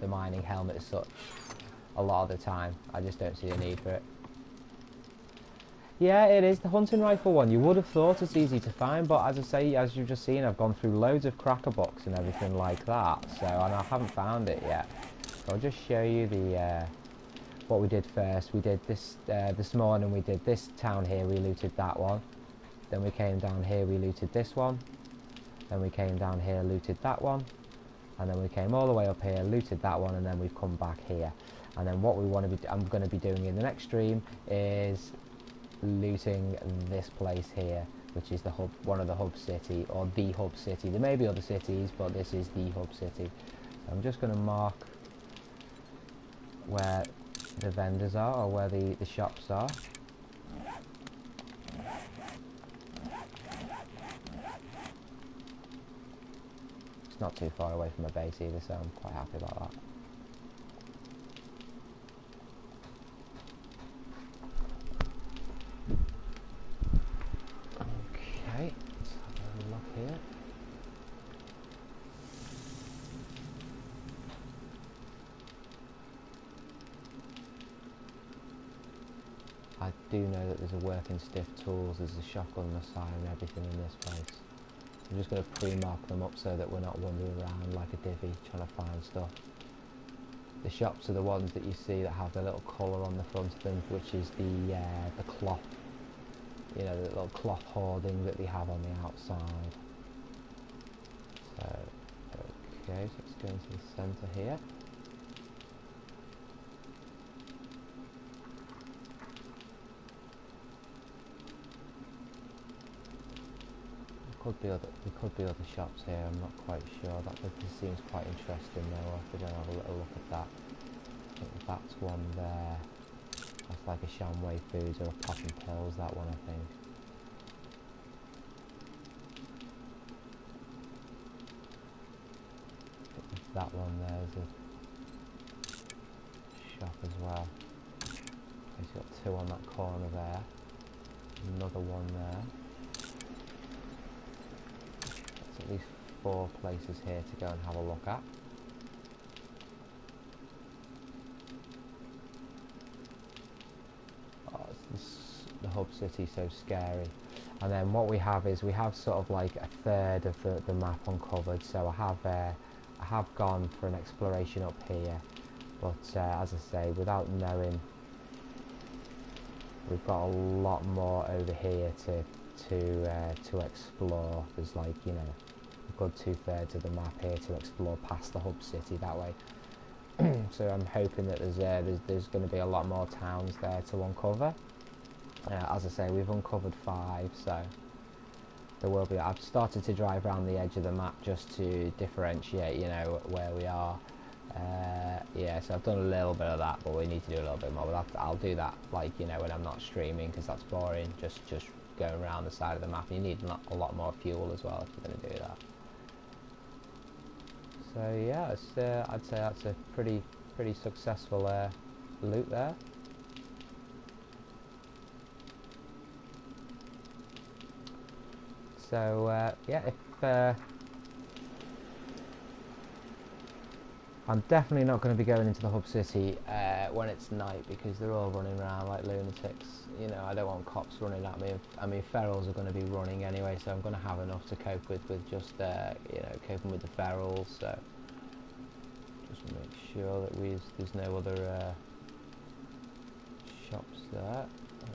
mining helmet as such a lot of the time. I just don't see a need for it. Yeah, it is the hunting rifle one. You would have thought it's easy to find, but as I say, as you've just seen, I've gone through loads of cracker books and everything like that, so, and I haven't found it yet. So I'll just show you the what we did first. We did this this morning. We did this town here. We looted that one. Then we came down here. We looted this one. Then we came down here, looted that one, and then we came all the way up here, looted that one, and then we've come back here. And then what we want to be, I'm going to be doing in the next stream is looting this place here, which is the hub, one of the hub city, or the hub city. There may be other cities, but this is the hub city. So I'm just going to mark where the vendors are, or where the shops are. It's not too far away from my base either, so I'm quite happy about that. Okay, let's have a look here. I do know that there's a working stiff tools, there's a shotgun, a siren, and everything in this place. I'm just going to pre-mark them up so that we're not wandering around like a divvy trying to find stuff. The shops are the ones that you see that have the little colour on the front of them, which is the cloth, you know, the little cloth hoarding that they have on the outside. So, okay, so let's go into the centre here. There could be other shops here, I'm not quite sure. This seems quite interesting though. I'll have to go and have a little look at that. I think that's one there. That's like a Shamway Foods or a Pop and Pills, that one I think. That one there's a shop as well. He's got two on that corner there. Another one there. At least 4 places here to go and have a look at. Oh, the hub city so scary. And then what we have is we have sort of like a third of the map uncovered. So I have gone for an exploration up here, but as I say, without knowing, we've got a lot more over here to explore. There's like, you know, a good 2/3 of the map here to explore past the hub city that way. So I'm hoping that there's going to be a lot more towns there to uncover. As I say, we've uncovered 5, so there will be. I've started to drive around the edge of the map just to differentiate, you know, where we are. Yeah, so I've done a little bit of that, but we need to do a little bit more. But I'll do that, like, you know, when I'm not streaming, because that's boring. Just going around the side of the map. You need a lot more fuel as well if you're going to do that. So yeah, I'd say that's a pretty successful loot there. So yeah, if I'm definitely not going to be going into the hub city when it's night, because they're all running around like lunatics. You know, I don't want cops running at me. I mean, ferals are going to be running anyway, so I'm going to have enough to cope with just you know, coping with the ferals. So just make sure that there's no other shops there that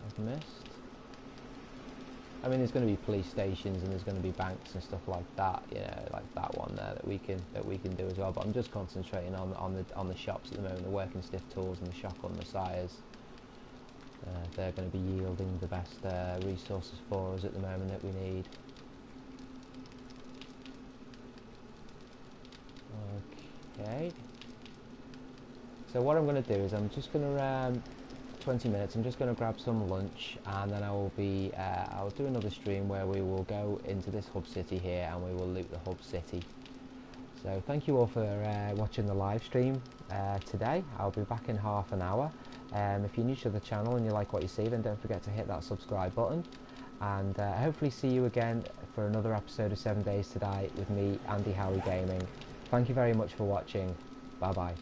I've missed. I mean, there's going to be police stations and there's going to be banks and stuff like that, you know, like that one there that we can do as well. But I'm just concentrating on the shops at the moment, the working stiff tools and the shotgun messiahs. They're going to be yielding the best resources for us at the moment that we need. Okay. So what I'm going to do is I'm just going to 20 minutes. I'm just going to grab some lunch, and then I will be I'll do another stream where we will go into this hub city here and we will loot the hub city. So thank you all for watching the live stream today. I'll be back in half an hour. If you're new to the channel and you like what you see, then don't forget to hit that subscribe button, and hopefully see you again for another episode of 7 Days to Die with me, Andy Howie Gaming. Thank you very much for watching. Bye bye.